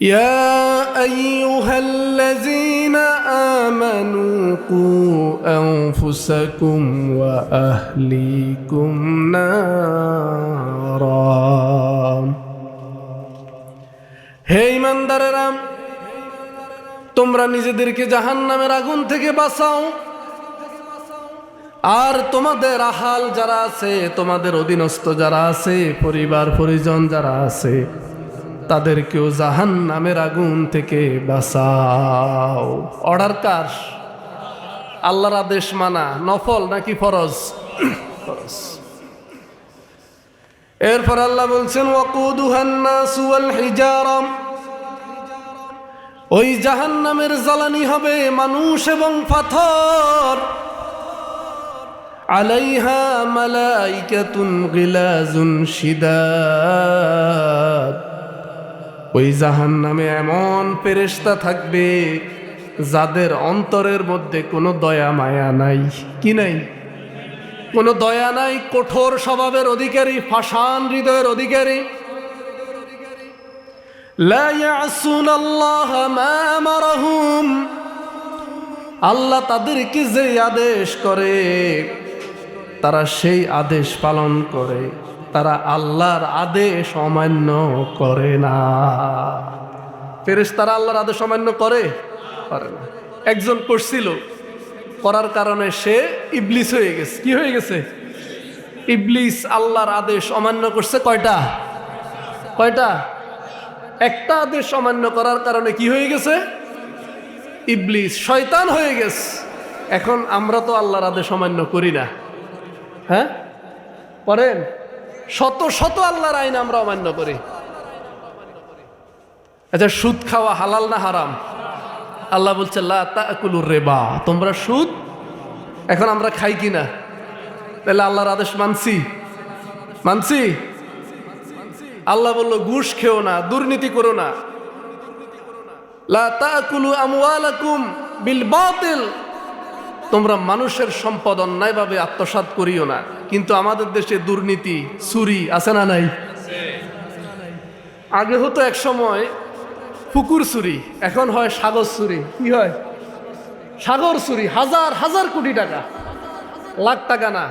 يا أيها الذين آمنوا قوا أنفسكم وأهليكم نارا হে ঈমানদারেরা, তোমরা নিজেদেরকে জাহান্নামের আগুন থেকে বাঁচাও আর তোমাদের আহাল যারা আছে, তোমাদের অধীনস্থ যারা আছে, পরিবার পরিজন যারা আছে, তাদেরকেও জাহান্নামের আগুন থেকে বাঁচাও। অর্ডার কার? আল্লাহর আদেশ মানা নফল নাকি ফরজ? ফরজ। এরপর আল্লাহ বলছেন ওয়াকুদুহান নাসু ওয়াল হিজারা, ওই জাহান্নামের জ্বালানি হবে মানুষ এবং পাথর। আলাইহা মালাইকাতুন গিলাজুন শিদাদ, ওই জাহান্নামে এমন ফেরেশতা থাকবে যাদের অন্তরের মধ্যে কোনো দয়া মায়া নাই। কি নাই? কোনো দয়া নাই, কঠোর স্বভাবের অধিকারী, পাষাণ হৃদয়ের অধিকারী। লা ইয়াসুনাল্লাহা মা আমারাহুম, আল্লাহ তাদেরকে যে আদেশ করে তারা সেই আদেশ পালন করে, তারা আল্লাহর আদেশ অমান্য করে না। ফেরেশতারা আল্লাহর আদেশ অমান্য করে না। একজন করছিল, করার কারণে সে ইবলিস হয়ে গেছে। কি হয়ে গেছে? ইবলিস আল্লাহর আদেশ অমান্য করছে। কয়টা? একটা আদেশ অমান্য করার কারণে কি হয়ে গেছে? ইবলিস, শয়তান হয়ে গেছে। এখন আমরা তো আল্লাহর আদেশ অমান্য করি না, হ্যাঁ করেন? শত শত আল্লাহর আইন আমরা অমান্য করি। আচ্ছা, সুদ খাওয়া হালাল না হারাম? আল্লাহ বলছে লা তাকুলুর রিবা, তোমরা সুদ। এখন আমরা খাই কিনা? তাহলে আল্লাহর আদেশ মানছি? আল্লাহ বলল ঘুষ খেও না, দুর্নীতি করো না। লা তাকুলু আমওয়ালাকুম বিল বাতিল, তোমরা মানুষের সম্পদ অন্যায়ভাবে আত্মসাৎ করিও না। কিন্তু আমাদের দেশে দুর্নীতি, চুরি আছে না নাই? আগে হতো এক সময় পুকুর চুরি, এখন হয় সাগর চুরি। কি হয়? সাগর চুরি। হাজার হাজার কোটি টাকা, লাখ টাকা না,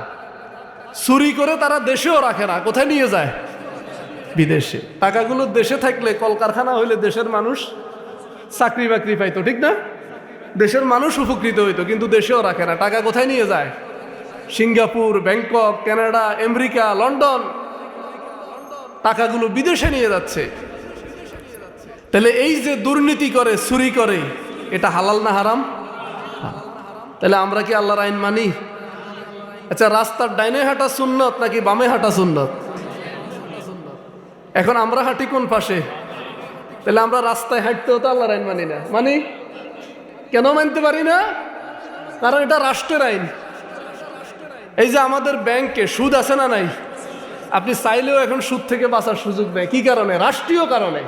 চুরি করে তারা দেশেও রাখে না। কোথায় নিয়ে যায়? বিদেশে। টাকাগুলো দেশে থাকলে, কলকারখানা হইলে দেশের মানুষ চাকরি বাকরি পাইতো, ঠিক না? দেশের মানুষ উপকৃত হইতো, কিন্তু দেশেও রাখে না। টাকা কোথায় নিয়ে যায়? Singapore, Bangkok, Canada, America, London. টাকাগুলো বিদেশে নিয়ে যাচ্ছে। তাহলে এই যে দুর্নীতি করে, চুরি করে, এটা হালাল না হারাম? তাহলে আমরা কি আল্লাহর আইন মানি? আচ্ছা, রাস্তার ডাইনে হাঁটা সুন্নত নাকি বামে হাঁটা সুন্নত? এখন আমরা হাঁটি কোন পাশে? তাহলে আমরা রাস্তায় হাঁটতেও তো আল্লাহর আইন মানি না। মানি? কেন মানতে পারি না? কারণ এটা রাষ্ট্রের আইন। এই যে আমাদের ব্যাংকে সুদ আছে না নাই? আপনি চাইলেও এখন সুদ থেকে বাঁচার সুযোগ নেই। কি কারণে? রাষ্ট্রীয় কারণে।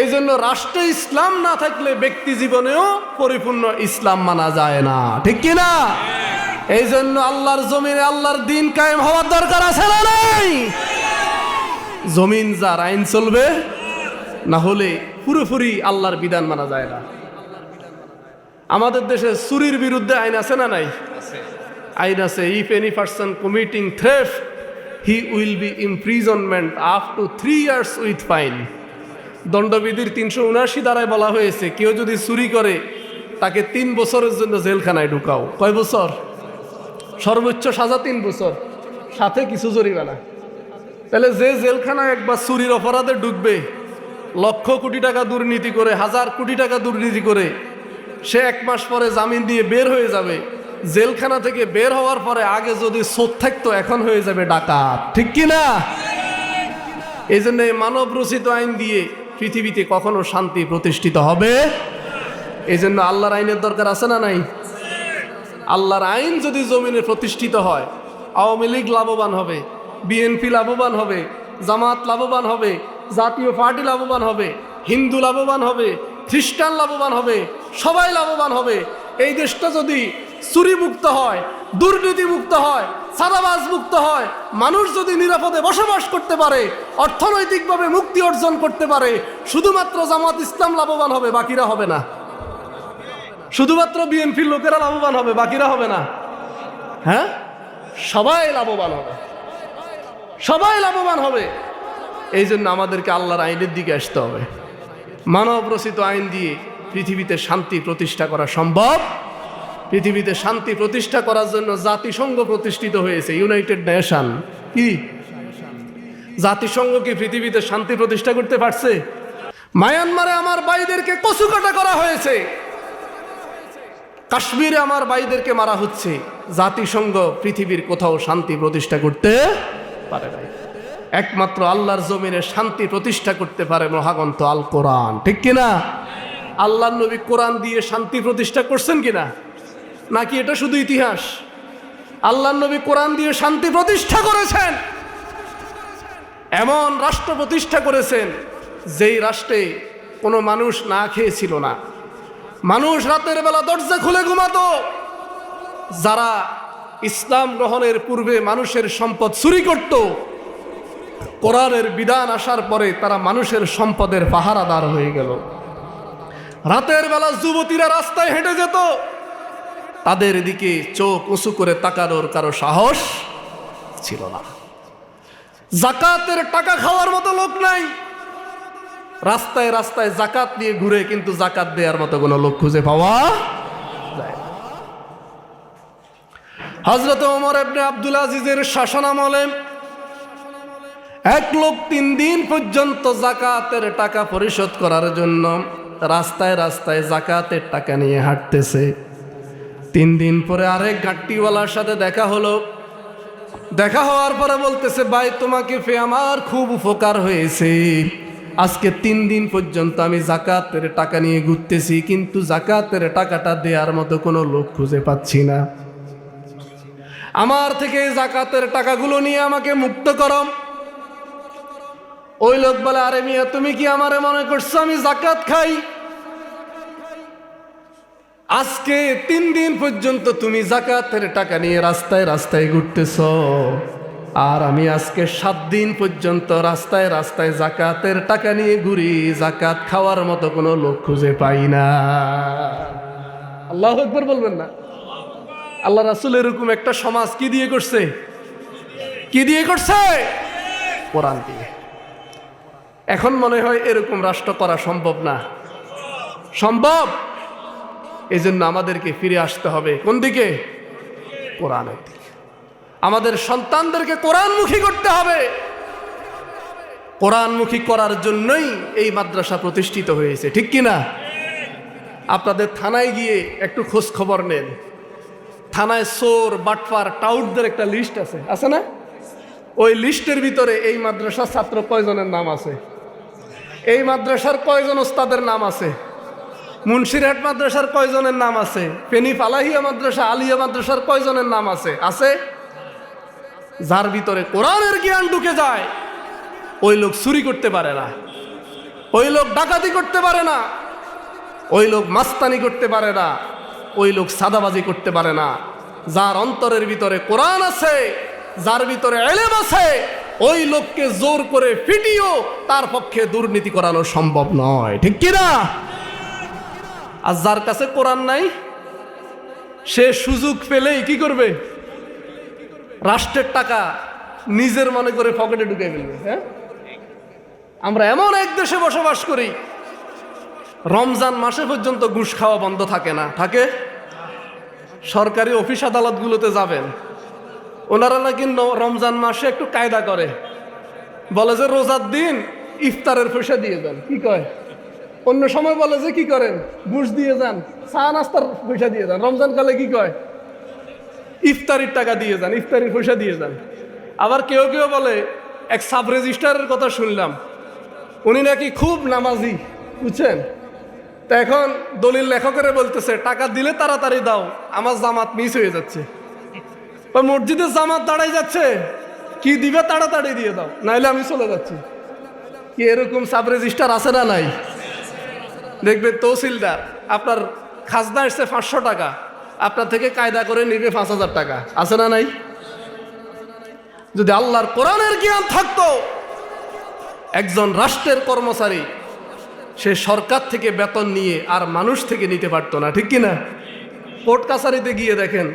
এই জন্য রাষ্ট্রে ইসলাম না থাকলে ব্যক্তি জীবনেও পরিপূর্ণ ইসলাম মানা যায় না, ঠিক কিনা? এই জন্য আল্লাহর জমিনে আল্লাহর দিন কায়েম হওয়ার দরকার আছে না নাই? জমিন যার আইন চলবে, না হলে পুরোপুরি আল্লাহর বিধান মানা যায় না। আমাদের দেশে চুরির বিরুদ্ধে আইন আছে না নাই? আইন আছে। If any person committing theft he will be imprisonment up to 3 years with fine. দণ্ডবিধির 379 ধারায় বলা হয়েছে, কেউ যদি চুরি করে তাকে 3 বছরের জন্য জেলখানায় ঢুকাও। কয় বছর? সর্বোচ্চ সাজা 3 বছর, সাথে কিছু জরিমানা। তাহলে যে জেলখানায় একবার চুরির অপরাধে ঢুকবে, লক্ষ কোটি টাকা দুর্নীতি করে, হাজার কোটি টাকা দুর্নীতি করে, সে 1 মাস পরে জামিন দিয়ে বের হয়ে যাবে। জেলখানা থেকে বের হওয়ার পরে আগে যদি চোর থাকতো, এখন হয়ে যাবে ডাকাত, ঠিক কিনা? এই জন্য মানব রচিত আইন দিয়ে পৃথিবীতে কখনো শান্তি প্রতিষ্ঠিত হবে? এই জন্য আল্লাহর আইনের দরকার আছে না নাই? আল্লাহর আইন যদি জমিনে প্রতিষ্ঠিত হয়, আওয়ামী লীগ লাভবান হবে, বিএনপি লাভবান হবে, জামাত লাভবান হবে, জাতীয় পার্টি লাভবান হবে, হিন্দু লাভবান হবে, খ্রিস্টান লাভবান হবে, সবাই লাভবান হবে। এই দেশটা যদি চুরি মুক্ত হয়, দুর্নীতি মুক্ত হয়, চাঁদাবাজ মুক্ত হয়, মানুষ যদি নিরাপদে বসবাস করতে পারে, অর্থনৈতিকভাবে মুক্তি অর্জন করতে পারে, শুধুমাত্র জামাত ইসলাম লাভবান হবে, বাকিরা হবে না। শুধুমাত্র বিএনপির লোকেরা লাভবান হবে, বাকিরা হবে না। হ্যাঁ, সবাই লাভবান হবে, সবাই লাভবান হবে। এই জন্য আমাদেরকে আল্লাহর আইনের দিকে আসতে হবে। মানব রচিত আইন দিয়ে পৃথিবীতে শান্তি প্রতিষ্ঠা করা সম্ভব। পৃথিবীতে শান্তি প্রতিষ্ঠা করার জন্য জাতিসংঘ প্রতিষ্ঠিত হয়েছে, ইউনাইটেড নেশন। কি জাতিসংঘ কি পৃথিবীতে শান্তি প্রতিষ্ঠা করতে পারছে? মায়ানমারে আমার ভাইদেরকে কচুকাটা করা হয়েছে, কাশ্মীরে আমার ভাইদেরকে মারা হচ্ছে। জাতিসংঘ পৃথিবীর কোথাও শান্তি প্রতিষ্ঠা করতে পারে নাই। একমাত্র আল্লাহর জমিনে শান্তি প্রতিষ্ঠা করতে পারে মহাগ্রন্থ আল কোরআন, ঠিক কিনা? আল্লাহর নবী কোরআন দিয়ে শান্তি প্রতিষ্ঠা করছেন কিনা, নাকি এটা শুধু ইতিহাস? আল্লাহর নবী কোরআন দিয়ে শান্তি প্রতিষ্ঠা করেছেন, এমন রাষ্ট্র প্রতিষ্ঠা করেছেন যেই রাষ্ট্রে কোনো মানুষ না খেয়ে ছিল না। মানুষ রাতের বেলা দরজা খুলে ঘুমাতো। যারা ইসলাম গ্রহণের পূর্বে মানুষের সম্পদ চুরি করত, কোরআনের বিধান আসার পরে তারা মানুষের সম্পদের পাহারাদার হয়ে গেল। রাতের বেলা যুবতীরা রাস্তায় হেঁটে যেত, তাদের দিকে চোখ উঁচু করে তাকানোর কারো সাহস ছিল না। জাকাতের টাকা খাওয়ার মতো লোক নাই। রাস্তায় রাস্তায় জাকাত নিয়ে ঘুরে, কিন্তু জাকাত দেওয়ার মতো কোনো লোক খুঁজে পাওয়া যায় না। হযরত ওমর ইবনে আব্দুল আজিজের শাসনামলে এক লোক 3 দিন পর্যন্ত জাকাতের টাকা পরিশোধ করার জন্য রাস্তায় রাস্তায় জাকাতের টাকা নিয়ে হাঁটতেছে। 3 দিন পরে আরেক গাট্টিওয়ালার সাথে দেখা হলো। দেখা হওয়ার পরে বলতেছে, ভাই তোমাকে পেয়ে আমার খুব উপকার হয়েছে। আজকে 3 দিন পর্যন্ত আমি জাকাতের টাকা নিয়ে ঘুরতেছি, কিন্তু জাকাতের টাকাটা দেওয়ার মতো কোনো লোক খুঁজে পাচ্ছি না। আমার থেকে জাকাতের টাকাগুলো নিয়ে আমাকে মুক্ত করো। ওই লোক বলে, আরে মিয়া, তুমি কি আমারে মনে করছো আমি জাকাত খাই? আজকে 3 দিন পর্যন্ত তুমি জাকাতের টাকা নিয়ে রাস্তায় রাস্তায় ঘুরতেছ, আর আমি আজকে 7 দিন পর্যন্ত রাস্তায় রাস্তায় জাকাতের টাকা নিয়ে ঘুরি, জাকাত খাওয়ার মতো কোনো লোক খুঁজে পাই না। আল্লাহু আকবার বলবেন না? আল্লাহ রাসূল এরকম একটা সমাজ কি দিয়ে করছে? কি দিয়ে করছে? কোরআন দিয়ে। এখন মনে হয় এরকম রাষ্ট্র করা সম্ভব না। সম্ভব। এই জন্য আমাদেরকে ফিরে আসতে হবে কোন দিকে? কোরআনের দিকে। আমাদের সন্তানদেরকে কোরআনমুখী করতে হবে। কোরআনমুখী করার জন্যই এই মাদ্রাসা প্রতিষ্ঠিত হয়েছে, ঠিক কিনা? আপনাদের থানায় গিয়ে একটু খোঁজ খবর নেন। থানায় চোর, বাটপার, টাউটদের একটা লিস্ট আছে, আছে না? ওই লিস্টের ভিতরে এই মাদ্রাসার ছাত্র কয়জনের নাম আছে, এই মাদ্রাসার কয়জন ওস্তাদের নাম আছে, মুন্সিরহাট মাদ্রাসার কয়জনের নাম আছে, ফেনী ফালাহিয়া মাদ্রাসা, আলিয়া মাদ্রাসার কয়জনের নাম আছে? আছে। যার ভিতরে কোরআনের জ্ঞান ঢুকে যায়, ওই লোক চুরি করতে পারে না, ওই লোক ডাকাতি করতে পারে না, ওই লোক মাস্তানি করতে পারে না, ওই লোক সাদাবাজি করতে পারে না। যার অন্তরের ভিতরে কোরআন আছে, যার ভিতরে ইলম আছে, ওই লোককে জোর করে পিটিও তার পক্ষে দুর্নীতি করানো সম্ভব নয়, ঠিক কিনা? আর যার কাছে কোরআন নাই, সে সুযোগ পেলেই কি করবে? রাষ্ট্রের টাকা নিজের মনে করে পকেটে ঢুকে ফেলবে। হ্যাঁ, আমরা এমন এক দেশে বসবাস করি, রমজান মাসে পর্যন্ত ঘুষ খাওয়া বন্ধ থাকে না। থাকে? সরকারি অফিস আদালতগুলোতে যাবেন, ওনারা নাকি রমজান মাসে একটু কায়দা করে, বলে যে রোজার দিন ইফতারের পয়সা দিয়ে যান। কি কয়? অন্য সময় বলে যে কি করেন, ঘুষ দিয়ে যান, চা নাস্তার পয়সা দিয়ে যান। রমজান কালে কি কয়? ইফতারির টাকা দিয়ে যান, ইফতারির পয়সা দিয়ে যান। আবার কেউ কেউ বলে, এক সাব রেজিস্ট্রারের কথা শুনলাম, উনি নাকি খুব নামাজি, বুঝছেন? তা এখন দলিল লেখকেরা বলতেছে, টাকা দিলে তাড়াতাড়ি দাও, আমার জামাত মিস হয়ে যাচ্ছে। মসজিদের জামাত দাঁড়াই যাচ্ছে, কি দিবে তাড়াতাড়ি দিয়ে দাও, নাইলে আমি চলে যাচ্ছি। কি এরকম সাব রেজিস্ট্রার আছে না নাই? দেখবে তহসিলদার আপনার খাজনা এসছে 500 টাকা, আপনার থেকে কায়দা করে নিবে 5000 টাকা, আছে না নাই? যদি আল্লাহর কোরআনের জ্ঞান থাকতো, একজন রাষ্ট্রের কর্মচারী সে সরকার থেকে বেতন নিয়ে আর মানুষ থেকে নিতে পারতো না, ঠিক কিনা? কোর্ট কাছারিতে গিয়ে দেখেন,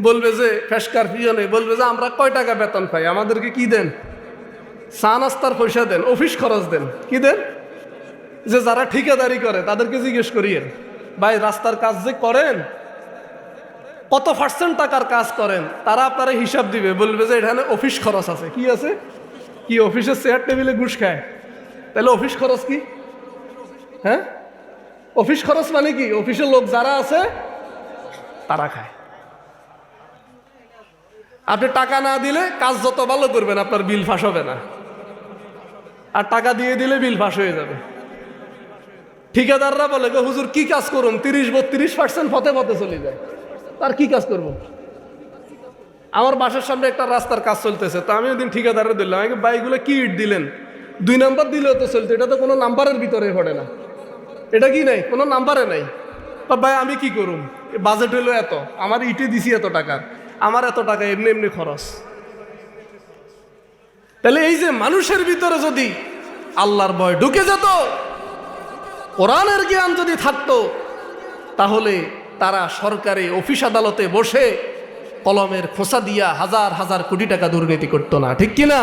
বলবে যে ফেসকার পিয়নে বলবে যে আমরা কয় টাকা বেতন পাই, আমাদেরকে কি দেন? চা নাস্তার পয়সা দেন, অফিস খরচ দেন, কি দেন? যে যারা ঠিকাদারি করে তাদেরকে জিজ্ঞেস করিয়েন, ভাই রাস্তার কাজ যে করেন কত পার্সেন্ট টাকার কাজ করেন, তারা আপনারা হিসাব দিবে, বলবে যে এখানে অফিস খরচ আছে। কি আছে? কি অফিসের চেয়ার টেবিলে ঘুষ খায়? তাহলে অফিস খরচ কি? হ্যাঁ, অফিস খরচ মানে কি? অফিসের লোক যারা আছে তারা খায়। আপনি টাকা না দিলে কাজ যত ভালো করবেন আপনার বিল ফাঁস হবে না, আর টাকা দিয়ে দিলে বিল ফাঁস হয়ে যাবে। ঠিকাদাররা বলে গো হুজুর কি কাজ করুন, 30-32% ফতে ফতে চলে যায়, তার কি কাজ করব? আমার বাসার সামনে একটা রাস্তার কাজ চলতেছে, তা আমি ওইদিন ঠিকাদারে দিলাম, আমাকে বাইকগুলো কি ইট দিলেন, 2 নাম্বার দিলেও তো চলতো, এটা তো কোনো নাম্বারের ভিতরে পড়ে না, এটা কি নাই, কোনো নাম্বারে নাই। তা ভাই আমি কি করুম, বাজেট হইলো এত, আমার ইটে দিছি এত টাকার, আমার এত টাকা এমনি এমনি খরচ। তাহলে এই যে মানুষের ভিতরে যদি আল্লাহর ভয় ঢুকে যেত, কোরআনের জ্ঞান যদি থাকতো, তাহলে তারা সরকারি অফিস আদালতে বসে কলমের খোঁচা দিয়া হাজার হাজার কোটি টাকা দুর্নীতি করতো না, ঠিক কিনা?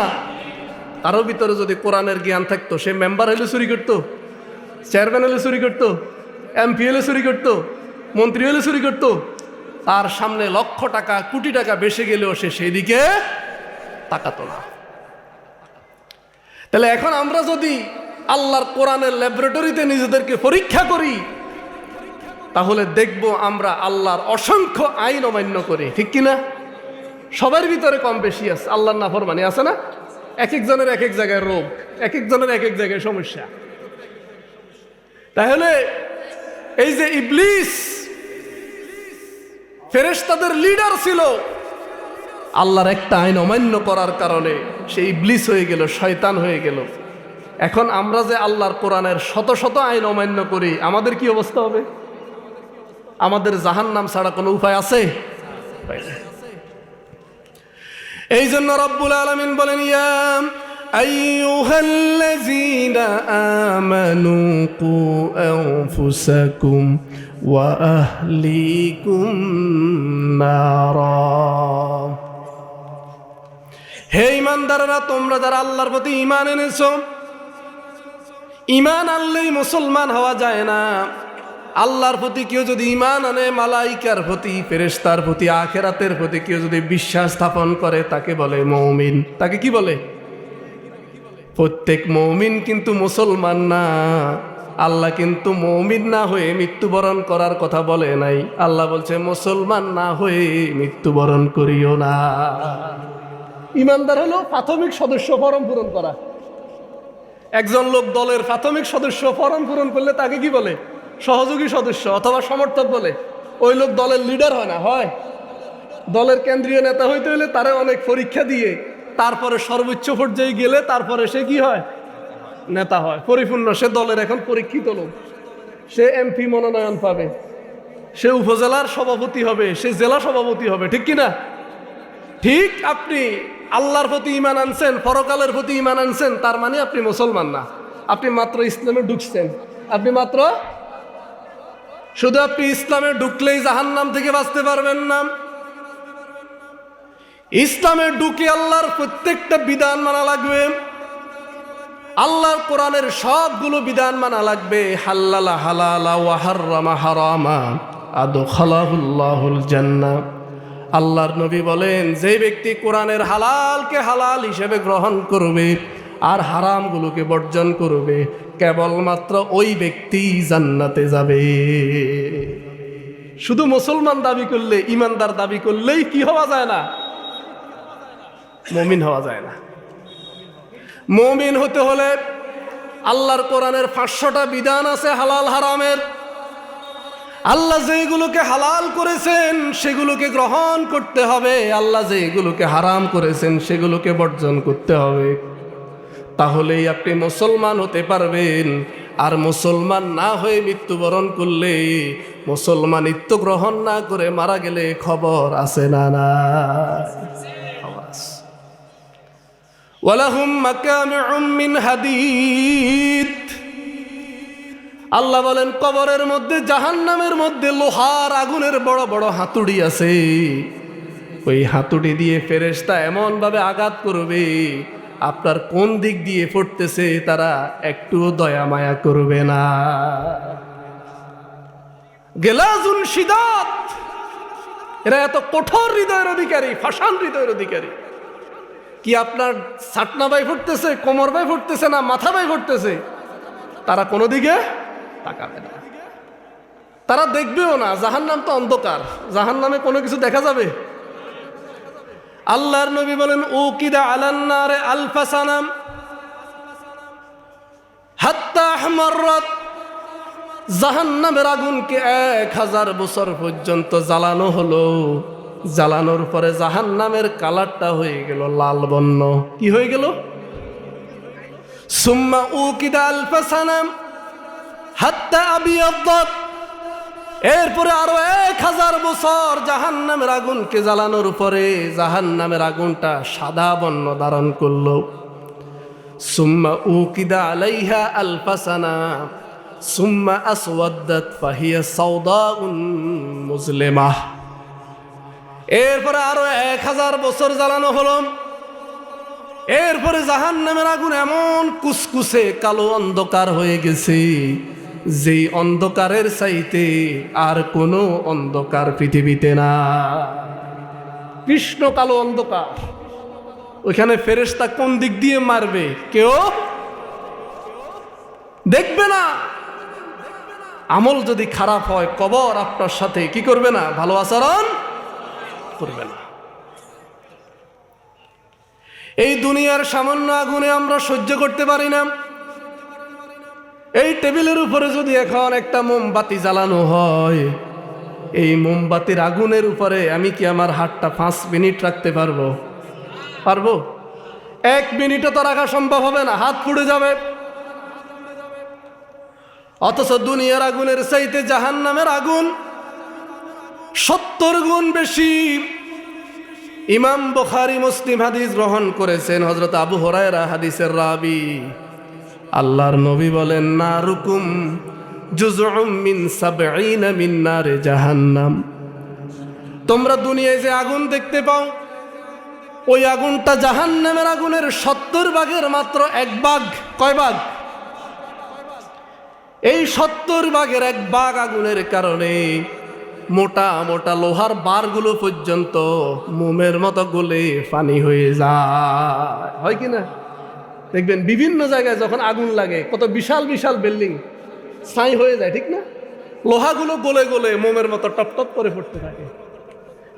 কারোর ভিতরে যদি কোরআনের জ্ঞান থাকতো, সে মেম্বার হলে চুরি করতো, চেয়ারম্যান হলে চুরি করতো, এমপি হলে চুরি করতো, মন্ত্রী হলে চুরি করতো, তার সামনে লক্ষ টাকা কোটি টাকা বেশি গেলেও সে সেই দিকে তাকাতো না। তাহলে এখন আমরা যদি আল্লাহর কোরআনের ল্যাবরেটরিতে নিজেদেরকে পরীক্ষা করি, তাহলে দেখব আমরা আল্লাহর অসংখ্য আইন অমান্য করি, ঠিক কিনা? সবার ভিতরে কম বেশি আছে আল্লাহর নাফরমানি, আছে না? এক একজনের এক এক জায়গায় রোগ, এক একজনের এক এক জায়গায় সমস্যা। তাহলে এই যে ইবলিস ফেরেশতাদের লিডার ছিল, আল্লাহর একটা আইন অমান্য করার কারণে সে ইবলিস হয়ে গেল, শয়তান হয়ে গেল। এখন আমরা যে আল্লাহর কোরআনের শত শত আইন অমান্য করি, আমাদের কি অবস্থা হবে? আমাদের জাহান্নাম ছাড়া কোনো উপায় আছে? এই জন্য রব্বুল আলামিন বলেন, ইয়া আইয়ুহাল্লাযীনা আমানু কু আনফুসাকুম ওয়া আহলিকুম নারা। হে ঈমানদাররা, তোমরা যারা আল্লাহর প্রতি ঈমান এনেছো, ঈমান আনলেই মুসলমান হওয়া যায় না। আল্লাহর প্রতি কেউ যদি ঈমান আনে, মালাইকার প্রতি, ফেরেশতার প্রতি, আখিরাতের প্রতি কেউ যদি বিশ্বাস স্থাপন করে, তাকে বলে মুমিন। তাকে কি বলে? প্রত্যেক মুমিন কিন্তু মুসলমান না। আল্লাহ কিন্তু মুমিন না হয়ে মৃত্যুবরণ করার কথা বলে নাই। আল্লাহ বলছে মুসলমান না হয়ে মৃত্যুবরণ করিও না। ঈমানদার হলো প্রাথমিক সদস্য ফরম পূরণ করা। একজন লোক দলের প্রাথমিক সদস্য ফরম পূরণ করলে তাকে কি বলে? সহযোগী সদস্য অথবা সমর্থক বলে। ওই লোক দলের লিডার হয় না, হয় দলের কেন্দ্রীয় নেতা হইতে হলে তারা অনেক পরীক্ষা দিয়ে তারপরে সর্বোচ্চ পর্যায়ে গেলে তারপরে সে কি হয়? নেতা হয়, পরিপূর্ণ। সে দলের এখন পরীক্ষিত লোক, সে এমপি মনোনয়ন পাবে, সে উপজেলার সভাপতি হবে, সে জেলা সভাপতি হবে, ঠিক কিনা? ঠিক আপনি আল্লাহর প্রতি ঈমান আনছেন, পরকালের প্রতি ঈমান আনছেন, তার মানে আপনি মুসলমান না। আপনি মাত্র ইসলামে ঢুকছেন, আপনি মাত্র শুধু আপনি ইসলামে ঢুকলেই জাহান্নাম থেকে বাঁচতে পারবেন না। ইসলামে ঢুকে আল্লাহর প্রত্যেকটা বিধান মানা লাগবে, আল্লাহর কোরআনের সবগুলো বিধান মানা লাগবে। হাল্লালা হালালা ওয়া হাররামা হারামা আদখালাহুল্লাহুল জান্নাহ। আল্লাহর নবী বলেন, যে ব্যক্তি কোরআনের হালালকে হালাল হিসেবে গ্রহণ করবে আর হারামগুলোকে বর্জন করবে, কেবলমাত্র ওই ব্যক্তি জান্নাতে যাবে। শুধু মুসলমান দাবি করলে, ইমানদার দাবি করলেই কি হওয়া যায় না? মুমিন হওয়া যায় না। মুমিন হতে হলে আল্লাহর কোরআনের 500টা বিধান আছে হালাল হারামের। আল্লাহ যেগুলোকে হালাল করেছেন সেগুলোকে গ্রহণ করতে হবে, আল্লাহ যেগুলোকে হারাম করেছেন সেগুলোকে বর্জন করতে হবে। তাহলেই আপনি মুসলমান হতে পারবেন। আর মুসলমান না হয়ে মৃত্যুবরণ করলে, মুসলমানিত্ব গ্রহণ না করে মারা গেলে খবর আছে না? না, ওয়ালাহুম মাকামিউ মিন হাদিদ। আল্লাহ বলেন কবরের মধ্যে জাহান্নামের মধ্যে লোহার আগুনের বড় বড় হাতুড়ি আছে। ওই হাতুড়ি দিয়ে ফেরেশতা এমন ভাবে আঘাত করবে, আপনার কোন দিক দিয়ে পড়তেছে তারা একটুও দয়া মায়া করবে না। গেলাজুন শিদাত, এরা এত কঠোর হৃদয়ের অধিকারী, ফাশান হৃদয়ের অধিকারী। কি আপনার ছাটনা বাই ফুটতেছে, কোমর বাই ফুটতেছে না মাথা বাই ফুটতেছে, তারা কোনো দিকে তাকাবে না, তারা দেখবেও না। জাহান্নাম তো অন্ধকার, জাহান্নামে কোনো কিছু দেখা যাবে? আল্লাহর নবী বলেন উকিদা আলান নারে আলফা সানাম হাত্তা আহমাররাত, জাহান্নামের আগুনকে 1000 বছর পর্যন্ত জ্বালানো হলো। জ্বালানোর পরে জাহান্নামের কালারটা হয়ে গেল লাল বর্ণ। কি হয়ে গেল? সুম্মা উকিদা আলফা সানাম হাত্তা আবিয়াদ্দাত, এরপরে আরো 1000 বছর জাহান্নামের আগুনকে জ্বালানোর পরে জাহান্নামের আগুনটা সাদা বর্ণ ধারণ করলো। সুম্মা উকিদা আলাইহা আলফা সানা সুম্মা আসওয়াদ্দাত ফাহিয়া সাওদাউন মুজলিমাহ, এরপরে আরো 1000 বছর জ্বালানো হলো। এরপরে জাহান্নামের আগুন এমন কুসকুসে কালো অন্ধকার হয়ে গেছে, যেই অন্ধকারের চাইতে আর কোনো অন্ধকার পৃথিবীতে না। কৃষ্ণ কালো অন্ধকার। ওইখানে ফেরেশতা কোন দিক দিয়ে মারবে কেউ দেখবে না। আমল যদি খারাপ হয় কবর আপনার সাথে কি করবে না? ভালো আচরণ করবে না। এই দুনিয়ার সামান্য আগুনে আমরা সহ্য করতে পারি না। এই টেবিলের উপরে যদি এখন একটা মোমবাতি জ্বালানো হয়, এই মোমবাতির আগুনের উপরে আমি কি আমার হাতটা 5 মিনিট রাখতে পারবো? পারবো? 1 মিনিটও তো রাখা সম্ভব হবে না, হাত পুড়ে যাবে। অথচ দুনিয়ার আগুনের চাইতে জাহান্নামের আগুন 70 গুণ বেশি। ইমাম বুখারী মুসলিম হাদিস গ্রহণ করেছেন, হযরত আবু হুরায়রা হাদিসের রাবী। আল্লাহর নবী বলেন নারুকুম জুজউম মিন 70 মিন নারে জাহান্নাম, তোমরা দুনিয়ায় যে আগুন দেখতে পাও ওই আগুনটা জাহান্নামের আগুনের 70 ভাগের মাত্র 1 ভাগ। কয় ভাগ? এই 70 ভাগের 1 ভাগ আগুনের কারণে মোটা মোটা লোহার বারগুলো পর্যন্ত মোমের মতো গলে পানি হয়ে যায়। হয় কি না? দেখবেন বিভিন্ন জায়গায় যখন আগুন লাগে কত বিশাল বিশাল বিল্ডিং ছাই হয়ে যায়, ঠিক না? লোহাগুলো গলে গলে মোমের মতো টপ টপ করে পড়তে থাকে।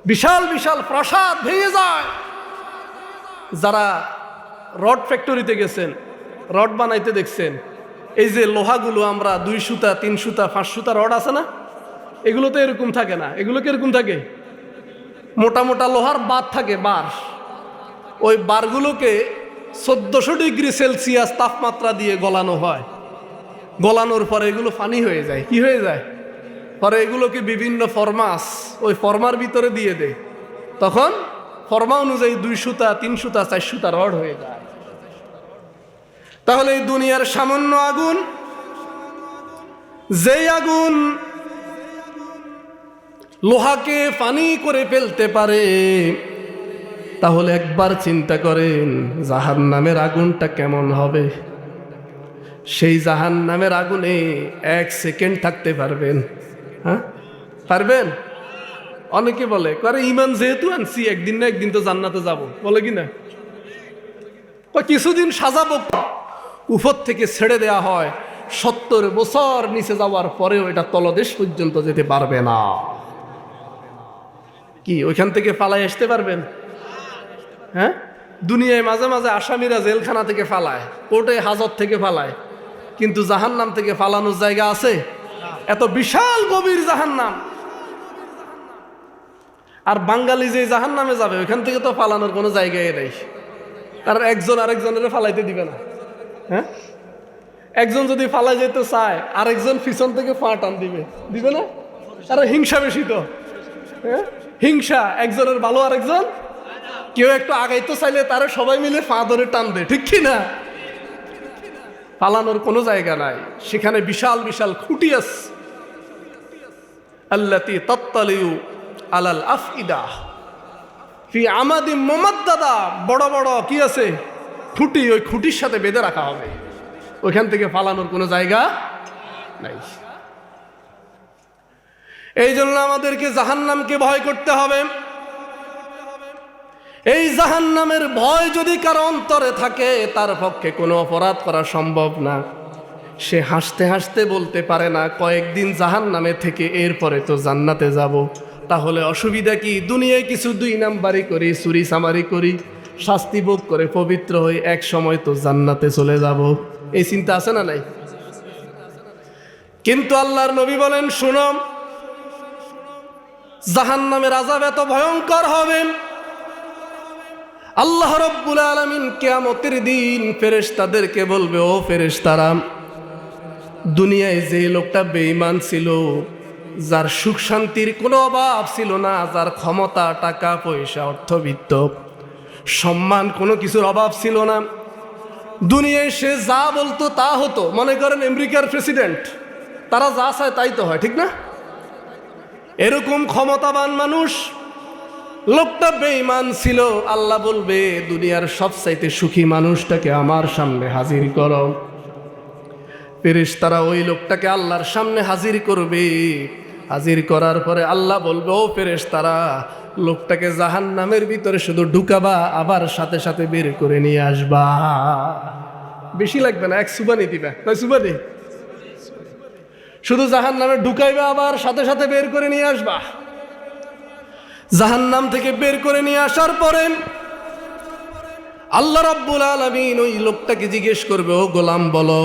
বিশাল বিশাল প্রাসাদ ভেঙে যায়। যারা রড ফ্যাক্টরিতে গেছেন, রড বানাইতে দেখছেন, এই যে লোহাগুলো আমরা 2 সুতা 3 সুতা 5 সুতা রড আছে না, এগুলো তো এরকম থাকে না। এগুলো কিরকম থাকে? মোটা মোটা লোহার বার থাকে, বার। ওই বারগুলোকে 1400 ডিগ্রি সেলসিয়াস তাপমাত্রা দিয়ে গলানো হয়। গলানোর পরে এগুলো পানি হয়ে যায়। কি হয়ে যায়? পরে এগুলোকে বিভিন্ন ফরমাস, ওই ফরমার ভিতরে দিয়ে দেয়। তখন ফরমা অনুযায়ী 2 সুতা 3 সুতা 4 সুতা রড হয়ে যায়। তাহলে এই দুনিয়ার সামান্য আগুন, যেই আগুন লোহাকে পানি করে ফেলতে পারে, তাহলে একবার চিন্তা করেন জাহান্নামের আগুনটা কেমন হবে। সেই জাহান্নামের আগুনে 1 সেকেন্ড থাকতে পারবেন? হ্যাঁ, পারবেন? অনেকে বলে করে ইমান যেহেতু আনছি একদিন না একদিন তো জান্নাতে যাব, বলে কি না? কিছুদিন সাজাবো, উপর থেকে ছেড়ে দেয়া হয়, 70 বছর নিচে যাওয়ার পরেও এটা তলদেশ পর্যন্ত যেতে পারবে না। কি ওইখান থেকে পালাই আসতে পারবেন? হ্যাঁ, দুনিয়ায় মাঝে মাঝে আসামিরা জেলখানা থেকে ফালায়, কোর্টে হাজত থেকে ফালায়, কিন্তু জাহান্নাম থেকে ফালানোর জায়গা আছে? এত বিশাল গভীর জাহান্নাম। আর বাঙালি যে জাহান্নামে যাবে ওইখান থেকে তো ফালানোর কোনো জায়গায় নেই, কারণ একজন আরেকজনের ফালাইতে দিবে না। হ্যাঁ, একজন যদি ফালাই যেতে চায় আরেকজন পিছন থেকে পা টান দিবে, দিবে না? আর হিংসা বেশি তো। হ্যাঁ, হিংসা, একজনের ভালো আরেকজন কেউ একটু আগাইতে চাইলে তারা সবাই মিলে পা ধরে টান দেয়, ঠিক কি না? পালানোর কোনো জায়গা নাই, সেখানে বিশাল বিশাল খুঁটি আছে। আল্লাতী তাত্তালিউ আলাল আফইদা ফি আমাদিম মুমাদ্দাদা, বড় বড় কি আছে খুঁটি, ওই খুঁটির সাথে বেঁধে রাখা হবে, ওইখান থেকে পালানোর কোনো জায়গা নাই। এই জন্য আমাদেরকে জাহান্নামকে ভয় করতে হবে। এই জাহান্নামের ভয় যদি কারো অন্তরে থাকে, তার পক্ষে কোনো অপরাধ করা সম্ভব না। সে হাসতে হাসতে বলতে পারে না কয়েকদিন জাহান্নামে থেকে এরপরে তো জান্নাতে যাব। তাহলে অসুবিধা কি? দুনিয়ায় কিছু 2 নাম্বারি করি, চুরি চামারি করি, শাস্তি ভোগ করে পবিত্র হই, এক সময় তো জান্নাতে চলে যাব, এই চিন্তা আছে না নাই? কিন্তু আল্লাহর নবী বলেন, শুনো, জাহান্নামের আযাব এত ভয়ঙ্কর হবে, আল্লাহ রাব্বুল আলামিন কিয়ামতের দিন ফেরেশতাদেরকে বলবে, ও ফেরেশতারা, দুনিয়ায় যে লোকটা বেঈমান ছিল, যার সুখ শান্তির কোনো অভাব ছিল না, যার ক্ষমতা, টাকা পয়সা, অর্থবিত্ত, সম্মান, কোনো কিছুর অভাব ছিল না, দুনিয়ায় সে যা বলতো তা হতো। মনে করেন আমেরিকার প্রেসিডেন্ট, তারা যা চায় তাই তো হয়, ঠিক না? এরকম ক্ষমতাবান মানুষ, লোকটা বেঈমান ছিল। আল্লাহ বলবে, দুনিয়ার সবচাইতে সুখী মানুষটাকে আমার সামনে হাজির করো। ফেরেশতারা ওই লোকটাকে আল্লাহর সামনে হাজির করবে। হাজির করার পরে আল্লাহ বলবে, ও ফেরেশতারা, লোকটাকে জাহান্নামের ভিতরে শুধু ঢুকাবা, আবার সাথে সাথে বের করে নিয়ে আসবা। বেশি লাগবে না, 1 সুবানি দিবা, তাই সুবানি, শুধু জাহান্নামে ঢুকাইবা, আবার সাথে সাথে বের করে নিয়ে আসবা। জাহান্নাম থেকে বের করে নিয়ে আসার পরে আল্লাহ রাব্বুল আলামিন ওই লোকটাকে জিজ্ঞেস করবে, ও গোলাম, বলো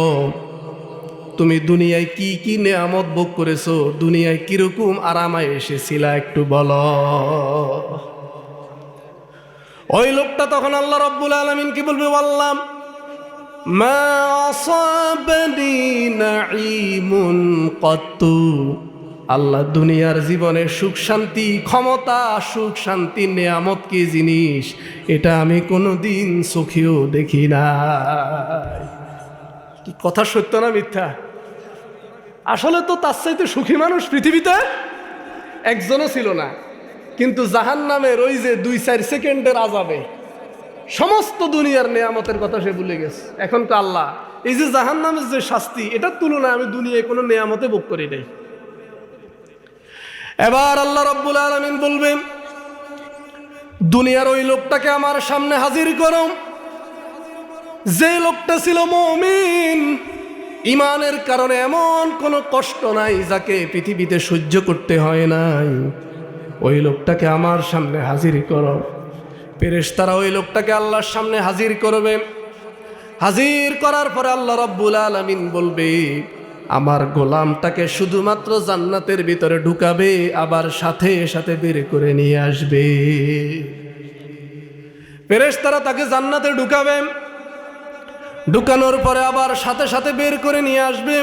তুমি দুনিয়ায় কি কি নেয়ামত ভোগ করেছো, দুনিয়ায় কিরকম আরামায় এসেছিলা, একটু বলো। ওই লোকটা তখন আল্লাহ রাব্বুল আলামিন কি বলবে, আল্লাহ, মা আসাবানি নাঈমুন কত্তু, আল্লাহ দুনিয়ার জীবনে সুখ শান্তি, ক্ষমতা, সুখ শান্তি, নেয়ামত কি জিনিস, এটা আমি কোনোদিন চোখেও দেখি না। কি কথা, সত্য না মিথ্যা? আসলে তো তার চাইতে সুখী মানুষ পৃথিবীতে একজনও ছিল না। কিন্তু জাহান্নামের ওই যে 2-4 সেকেন্ডের আযাবে সমস্ত দুনিয়ার নেয়ামতের কথা সে ভুলে গেছে। এখন তো আল্লাহ, এই যে জাহান্নামের যে শাস্তি, এটার তুলনায় আমি দুনিয়ায় কোনো নেয়ামতে ভোগ করি নাই। এবার আল্লাহ রাব্বুল আলামিন বলবেন, দুনিয়ার ওই লোকটাকে আমার সামনে হাজির করো, যে লোকটা ছিল মুমিন, ইমানের কারণে এমন কোনো কষ্ট নাই যাকে পৃথিবীতে সহ্য করতে হয় নাই, ওই লোকটাকে আমার সামনে হাজির করো। ফেরেশতারা ওই লোকটাকে আল্লাহর সামনে হাজির করবে। হাজির করার পরে আল্লাহ রাব্বুল আলামিন বলবে, আমার গোলামটাকে শুধুমাত্র জান্নাতের ভিতরে ঢুকাবে, আবার সাথে সাথে বের করে নিয়ে আসবে। ফেরেশতারা তাকে জান্নাতে ঢুকাবে, ঢুকানোর পরে আবার সাথে সাথে বের করে নিয়ে আসবে।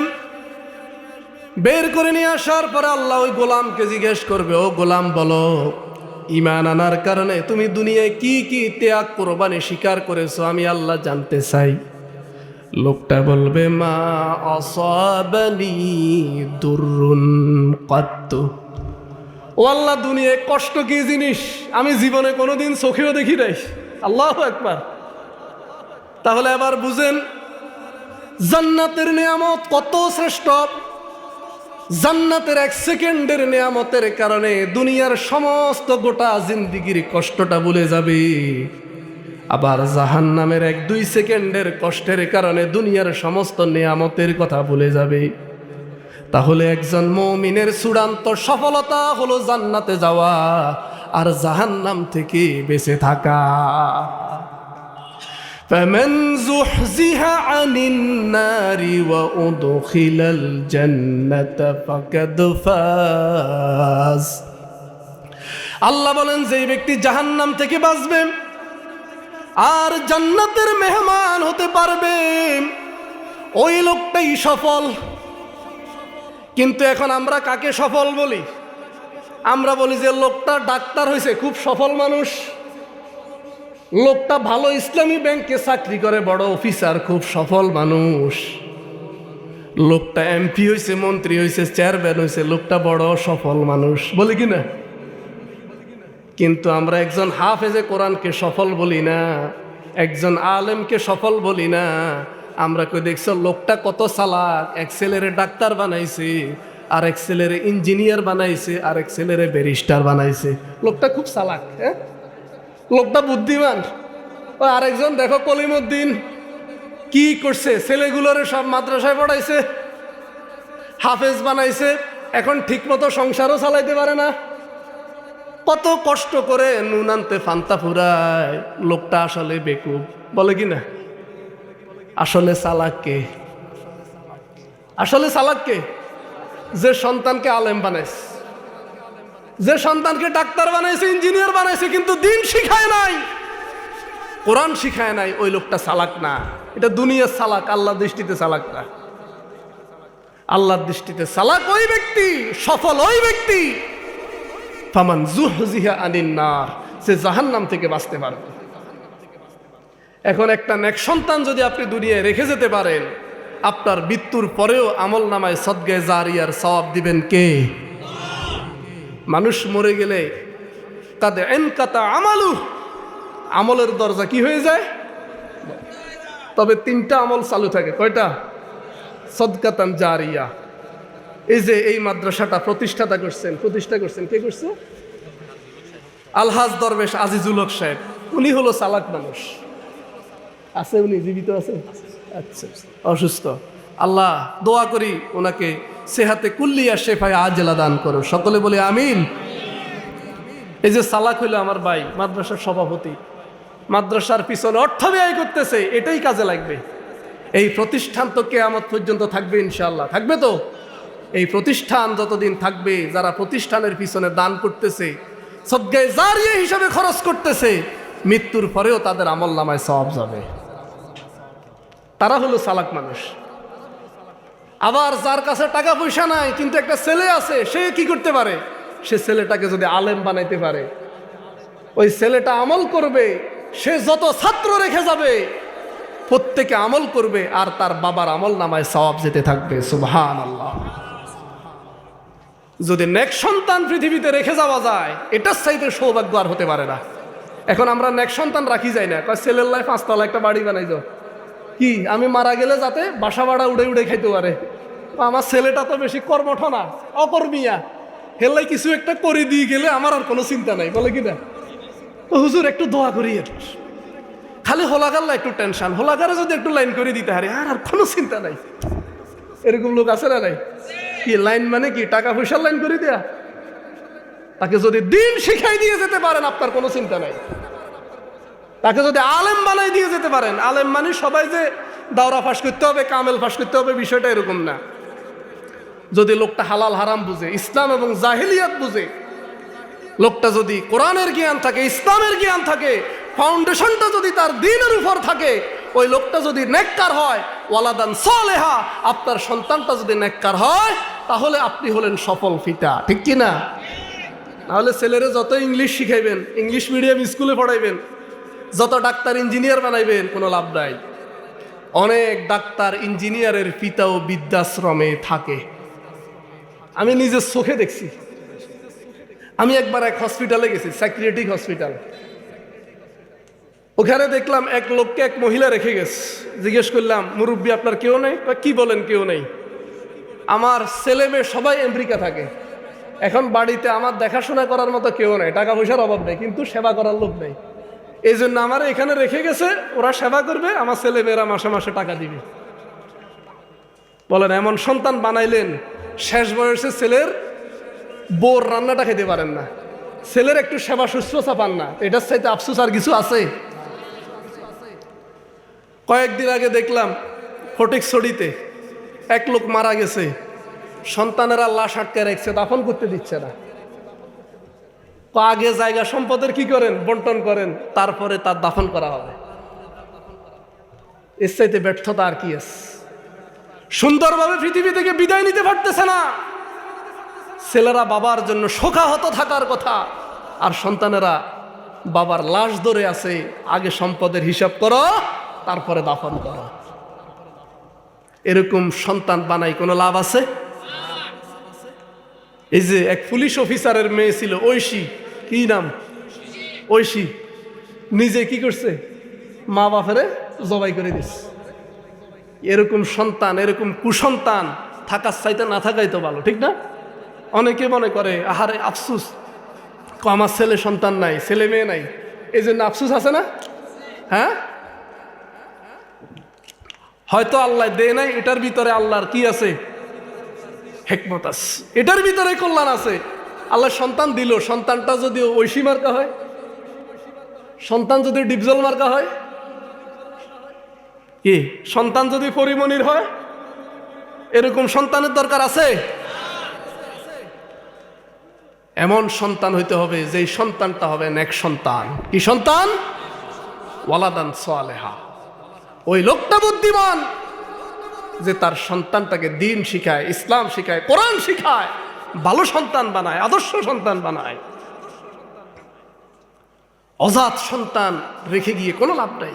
বের করে নিয়ে আসার পরে আল্লাহ ওই গোলামকে জিজ্ঞেস করবে, ও গোলাম, বলো, ঈমান আনার কারণে তুমি দুনিয়ায় কি কি ত্যাগ কোরবানি স্বীকার করেছো, আমি আল্লাহ জানতে চাই। লোকটা বলবে, মা আসাবানি দুররুন কাত্তু, ও আল্লাহ, দুনিয়ায় কষ্ট কি জিনিস আমি জীবনে কোনোদিন চোখেও দেখি নাই। আল্লাহু আকবার। তাহলে এবার বুঝেন জান্নাতের নিয়ামত কত শ্রেষ্ঠ। জান্নাতের 1 সেকেন্ডের নিয়ামতের কারণে দুনিয়ার সমস্ত গোটা জিন্দিগির কষ্টটা ভুলে যাবে। আবার জাহান্নামের 1-2 সেকেন্ডের কষ্টের কারণে দুনিয়ার সমস্ত নিয়ামতের কথা ভুলে যাবে। তাহলে একজন মুমিনের চূড়ান্ত সফলতা হলো জান্নাতে যাওয়া আর জাহান্নাম থেকে বেঁচে থাকা। فمن زحزح عن النار وأدخل الجنة فقد فاز। আল্লাহ বলেন, যেই ব্যক্তি জাহান্নাম থেকে বাঁচবে আর জান্নাতের মেহমান হতে পারবে, ওই লোকটাই সফল। কিন্তু এখন আমরা কাকে সফল বলি? আমরা বলি যে লোকটা ডাক্তার হয়েছে, খুব সফল মানুষ। লোকটা ভালো ইসলামী ব্যাংকে চাকরি করে, বড় অফিসার, খুব সফল মানুষ। লোকটা এমপি হয়েছে, মন্ত্রী হয়েছে, চেয়ারম্যান হয়েছে, লোকটা বড় সফল মানুষ, বলে কি না? কিন্তু আমরা একজন হাফেজে কোরআনকে সফল বলি না, একজন আলেমকে সফল বলি না। আমরা কই দেখছো লোকটা কত চালাক, এক ছেলেরে ডাক্তার বানাইছে, আর এক ছেলেরে ইঞ্জিনিয়ার বানাইছে, আর এক ছেলেরে ব্যারিস্টার বানাইছে। লোকটা খুব চালাক, হ্যাঁ, লোকটা বুদ্ধিমান। আরেকজন দেখো কলিমউদ্দিন কি করছে, ছেলেগুলোরে সব মাদ্রাসায় পড়াইছে, হাফেজ বানাইছে, এখন ঠিক মতো সংসারও চালাইতে পারে না। কত কষ্ট করে নুন আনতে ফান্তা ফুরায়। লোকটা আসলে বেকুব, বলে কি না? আসলে চালাক কে? আসলে চালাক কে? যে সন্তানকে আলেম বানাইছে, যে সন্তানকে ডাক্তার বানাইছে, ইঞ্জিনিয়ার বানাইছে, কিন্তু দিন শিখায় নাই, কোরআন শিখায় নাই, ওই লোকটা চালাক না। এটা দুনিয়ার চালাক, আল্লাহর দৃষ্টিতে চালাক না। আল্লাহর দৃষ্টিতে চালাক ওই ব্যক্তি, সফল ওই ব্যক্তি, ফামান যুহযিহা আনিন নার, সে জাহান্নাম থেকে বাঁচতে পারবে। এখন একটা নেক সন্তান যদি আপনি দুনিয়ায় রেখে যেতে পারেন, আপনার মৃত্যুর পরেও আমল নামায় সদগায়ে জারিয়ার সওয়াব দিবেন কে? মানুষ মরে গেলে কাদে এনকাতা আমালু, আমলের দরজা কি হয়ে যায়? তবে 3টা আমল চালু থাকে। কয়টা? সদকাতান জারিয়া। এই যে এই মাদ্রাসাটা প্রতিষ্ঠা করছেন কে করছে? আলহাজ দরবেশ আজিজুল হক সাহেব। উনি হলো চালাক মানুষ। আছে? উনি জীবিত আছে? আচ্ছা, অসুস্থ। আল্লাহ দোয়া করি ওনাকে সেহাতে কুল্লিয়া শেফায়ে আজলা দান করো, সকলে বলে আমিন। এই যে চালাক হইলো আমার ভাই, মাদ্রাসার সভাপতি, মাদ্রাসার পিছনে অর্থ ব্যয় করতেছে, এটাই কাজে লাগবে। এই প্রতিষ্ঠান তো কিয়ামত পর্যন্ত থাকবে ইনশাআল্লাহ, থাকবে তো? এই প্রতিষ্ঠান যতদিন থাকবে, যারা প্রতিষ্ঠানের পিছনে দান করতেছে, সদগায়ে জারিয়া হিসাবে খরচ করতেছে, মৃত্যুর পরেও তাদের আমল নামায় সওয়াব যাবে। তারা হলো চালাক মানুষ। আবার যার কাছে টাকা পয়সা নাই কিন্তু একটা ছেলে আছে, সে কি করতে পারে? সে ছেলেটাকে যদি আলেম বানাইতে পারে, ওই ছেলেটা আমল করবে, সে যত ছাত্র রেখে যাবে প্রত্যেকে আমল করবে, আর তার বাবার আমল নামায় সওয়াব যেতে থাকবে। সুবহানাল্লাহ। যদি নেক সন্তান পৃথিবীতে রেখে যাওয়া যায়, এটার চাইতে সৌভাগ্য আর হতে পারে না। এখন আমরা নেক সন্তান রাখি যাই না, কয় ছেলের লাই 5 তলা একটা বাড়ি বানাই দাও, কি আমি মারা গেলে যাতে বাসা ভাড়া উড়ে উড়ে খাইতে পারে। আমার ছেলেটা তো বেশি কর্মঠ না, অকর্মিয়া, হেলাই কিছু একটা করে দিয়ে গেলে আমার আর কোনো চিন্তা নাই, বলে কি না? হুজুর একটু দোয়া করি, খালি হোলাগাল্লা একটু টেনশন, হোলাগারে যদি একটু লাইন করে দিতে পারে আর কোনো চিন্তা নাই। এরকম লোক আছে না নাই? কি লাইন মানে কি? টাকা পয়সার লাইন করে দেয়া? তাকে যদি দিন শিখাই দিয়ে যেতে পারেন, আপনার কোনো চিন্তা নাই। তাকে যদি আলেম বানাই দিয়ে যেতে পারেন, আলেম মানে সবাই যে দাওরা ফাঁস করতে হবে, কামেল ফাঁস করতে হবে, বিষয়টা এরকম না। যদি লোকটা হালাল হারাম বুঝে, ইসলাম এবং জাহিলিয়াত বুঝে, লোকটা যদি কোরআনের জ্ঞান থাকে, ইসলামের জ্ঞান থাকে, ফাউন্ডেশনটা যদি তার দ্বীনের উপর থাকে, ওই লোকটা যদি নেককার হয়, ওয়ালাদান সালেহা, আপনার সন্তানটা যদি নেককার হয়, তাহলে আপনি হলেন সফল ফিতা, ঠিক কি না? নাহলে ছেলেরে যত ইংলিশ শিখাইবেন, ইংলিশ মিডিয়াম স্কুলে পড়াইবেন, যত ডাক্তার ইঞ্জিনিয়ার বানাইবেন, কোনো লাভ নাই। অনেক ডাক্তার ইঞ্জিনিয়ারের পিতাও বৃদ্ধাশ্রমে থাকে, আমি নিজের চোখে দেখছি। আমি একবার এক হসপিটালে গেছি, সাইকিয়াট্রিক হসপিটাল। ওখানে দেখলাম এক লোককে এক মহিলা রেখে গেছে। জিজ্ঞেস করলাম, মুরব্বী আপনার কেউ নেই? কি বলেন কেউ নেই? আমার ছেলে মেয়ে সবাই আমেরিকা থাকে, এখন বাড়িতে আমার দেখাশোনা করার মতো কেউ নেই, টাকা পয়সার অভাব নেই, কিন্তু সেবা করার লোক নেই। এই জন্য আমার এখানে রেখে গেছে, ওরা সেবা করবে, আমার ছেলে মেয়েরা মাসে মাসে টাকা দিবে। বলেন এমন সন্তান বানাইলেন, শেষ বয়সে ছেলের বোর রান্নাটা খেতে পারেন না, ছেলের একটু সেবা শুশ্রূষা পান না, এটার চাইতে আফসোস আর কিছু আছে? কয়েকদিন আগে দেখলাম ফটিকছড়িতে এক লোক মারা গেছে, সন্তানেরা লাশ আটকে রাখছে, দাফন করতে দিচ্ছে না। আগে জায়গা সম্পদের কি করেন? বন্টন করেন, তারপরে তার দাফন করা হবে। এর চাইতে ব্যর্থতা আর কি আছে? সুন্দরভাবে পৃথিবী থেকে বিদায় নিতে পারতেছে না। ছেলেরা বাবার জন্য শোকাহত থাকার কথা, আর সন্তানেরা বাবার লাশ ধরে আছে, আগে সম্পদের হিসাব করো, তারপরে দাফন করো। এরকম সন্তান বানাই কোনো লাভ আছে? এই যে এক পুলিশ অফিসারের মেয়ে ছিল ঐশী, কি নাম, ঐশী, নিজে কি করছে, মা বাপেরে জবাই করে দিচ্ছে। এরকম সন্তান, এরকম কুসন্তান থাকার চাইতে না থাকাই তো ভালো, ঠিক না? অনেকে মনে করে আহারে আফসুস, আমার ছেলে সন্তান নাই, ছেলে মেয়ে নাই, এই জন্য আফসুস আছে না? হ্যাঁ, হয়তো আল্লাহ দেয় নাই, এটার ভিতরে আল্লাহর কি আছে, হিকমত আছে, এটার ভিতরে কল্যাণ আছে। আল্লাহ সন্তান দিল, সন্তানটা যদি ঐশী মার্কা হয়, সন্তান যদি ডিপজল মার্কা হয়, কি সন্তান যদি পরিমণির হয়, এরকম সন্তানের দরকার আছে? এমন সন্তান হইতে হবে যেই সন্তানটা হবে নেক সন্তান। কি সন্তান? ওয়ালাদান সালেহা। ওই লোকটা বুদ্ধিমান যে তার সন্তানটাকে দ্বীন শিখায়, ইসলাম শিখায়, কোরআন শিখায়, ভালো সন্তান বানায়, আদর্শ সন্তান বানায়। অজাত সন্তান রেখে গিয়ে কোনো লাভ নাই।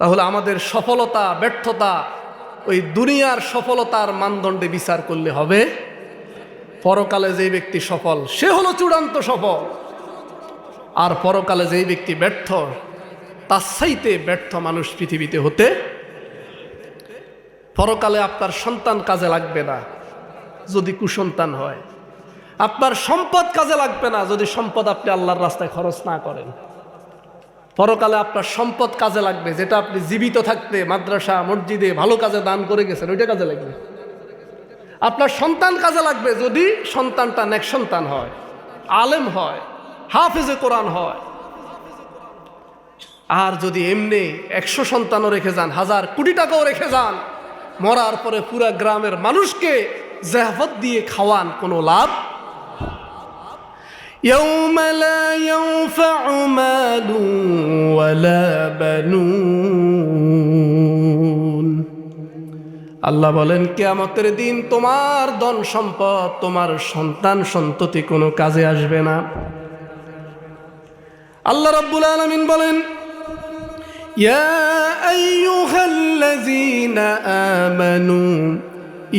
তাহলে আমাদের সফলতা ব্যর্থতা ওই দুনিয়ার সফলতার মানদণ্ডে বিচার করলে হবে। পরকালে যেই ব্যক্তি সফল সে হলো চূড়ান্ত সফল, আর পরকালে যেই ব্যক্তি ব্যর্থ তার চাইতে ব্যর্থ মানুষ পৃথিবীতে হতে। পরকালে আপনার সন্তান কাজে লাগবে না যদি কুসন্তান হয়, আপনার সম্পদ কাজে লাগবে না যদি সম্পদ আপনি আল্লাহর রাস্তায় খরচ না করেন। পরকালে আপনার সম্পদ কাজে লাগবে যেটা আপনি জীবিত থাকতে মাদ্রাসা মসজিদে ভালো কাজে দান করে গেছেন, ওইটা কাজে লাগবে। আপনার সন্তান কাজে লাগবে যদি সন্তানটা নেক সন্তান হয়, আলেম হয়, হাফেজে কোরআন হয়। আর যদি এমনি 100 সন্তানও রেখে যান, 1000 কোটি টাকাও রেখে যান, মরার পরে পুরা গ্রামের মানুষকে জাহাফত দিয়ে খাওয়ান, কোনো লাভ। يوم لا ينفع مال ولا بنون। আল্লাহ বলেন কিয়ামতের দিন তোমার ধন সম্পদ, তোমার সন্তান সন্ততি কোনো কাজে আসবে না। আল্লাহ রাব্বুল আলামিন বলেন ইয়া আইয়ুহাল্লাযীনা আমানু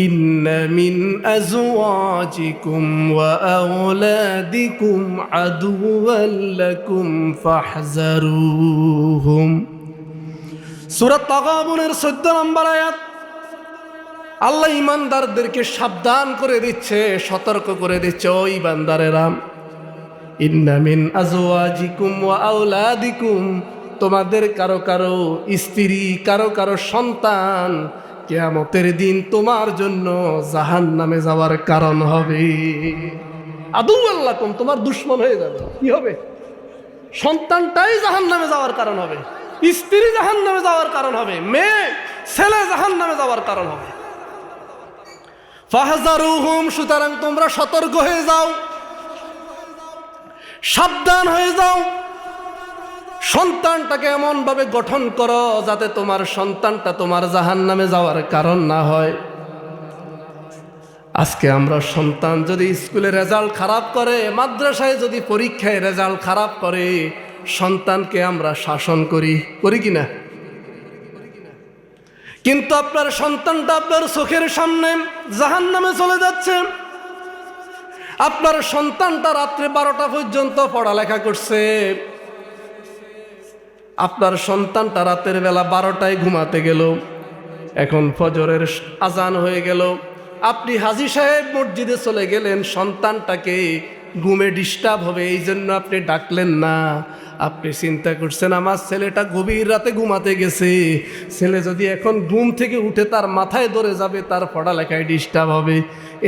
ইন্না মিন আজওয়াজিকুম ওয়া আওলাদিকুম আদুওয়াল লাকুম ফাহযারুহুম। সূরা তাগাবুনের 14 নম্বর আয়াত। আল্লাহ ঈমানদারদেরকে সাবধান করে দিচ্ছে, সতর্ক করে দিচ্ছে, ও ঈমানদারেরা, ইন্না মিন আজওয়াজিকুম ওয়া আওলাদিকুম, তোমাদের কারো কারো স্ত্রী, কারো কারো সন্তান কিয়ামতের দিন তোমার জন্য জাহান্নামে যাওয়ার কারণ হবে। আদুওয়াল লাকুম, তোমার দুশমন হয়ে যাবে। কি হবে? সন্তানটাই জাহান্নামে যাওয়ার কারণ হবে, স্ত্রী জাহান্নামে যাওয়ার কারণ হবে, মেয়ে ছেলে জাহান্নামে যাওয়ার কারণ হবে। ফাহযারুহুম, সুতরাং তোমরা সতর্ক হয়ে যাও, সাবধান হয়ে যাও। সন্তানটাকে এমন ভাবে গঠন করো যাতে তোমার সন্তানটা তোমার জাহান্নামে যাওয়ার কারণ না হয়। আজকে আমরা সন্তান যদি স্কুলে রেজাল্ট খারাপ করে, মাদ্রাসায় যদি পরীক্ষায় রেজাল্ট খারাপ করে, সন্তানকে আমরা শাসন করি, করি কিনা? কিন্তু আপনার সন্তানটা আপনার চোখের সামনে জাহান্নামে চলে যাচ্ছে। আপনার সন্তানটা রাত্রে 12টা পর্যন্ত পড়ালেখা করছে, আপনার সন্তানটা রাতের বেলা 12টায় ঘুমাতে গেল, এখন ফজরের আজান হয়ে গেল, আপনি হাজী সাহেব মসজিদে চলে গেলেন, সন্তানটাকে ঘুমে ডিস্টার্ব হবে এই জন্য আপনি ডাকলেন না। আপনি চিন্তা করছেন আমার ছেলেটা গভীর রাতে ঘুমাতে গেছে, ছেলে যদি এখন ঘুম থেকে উঠে তার মাথায় ধরে যাবে, তার পড়ালেখায় ডিস্টার্ব হবে,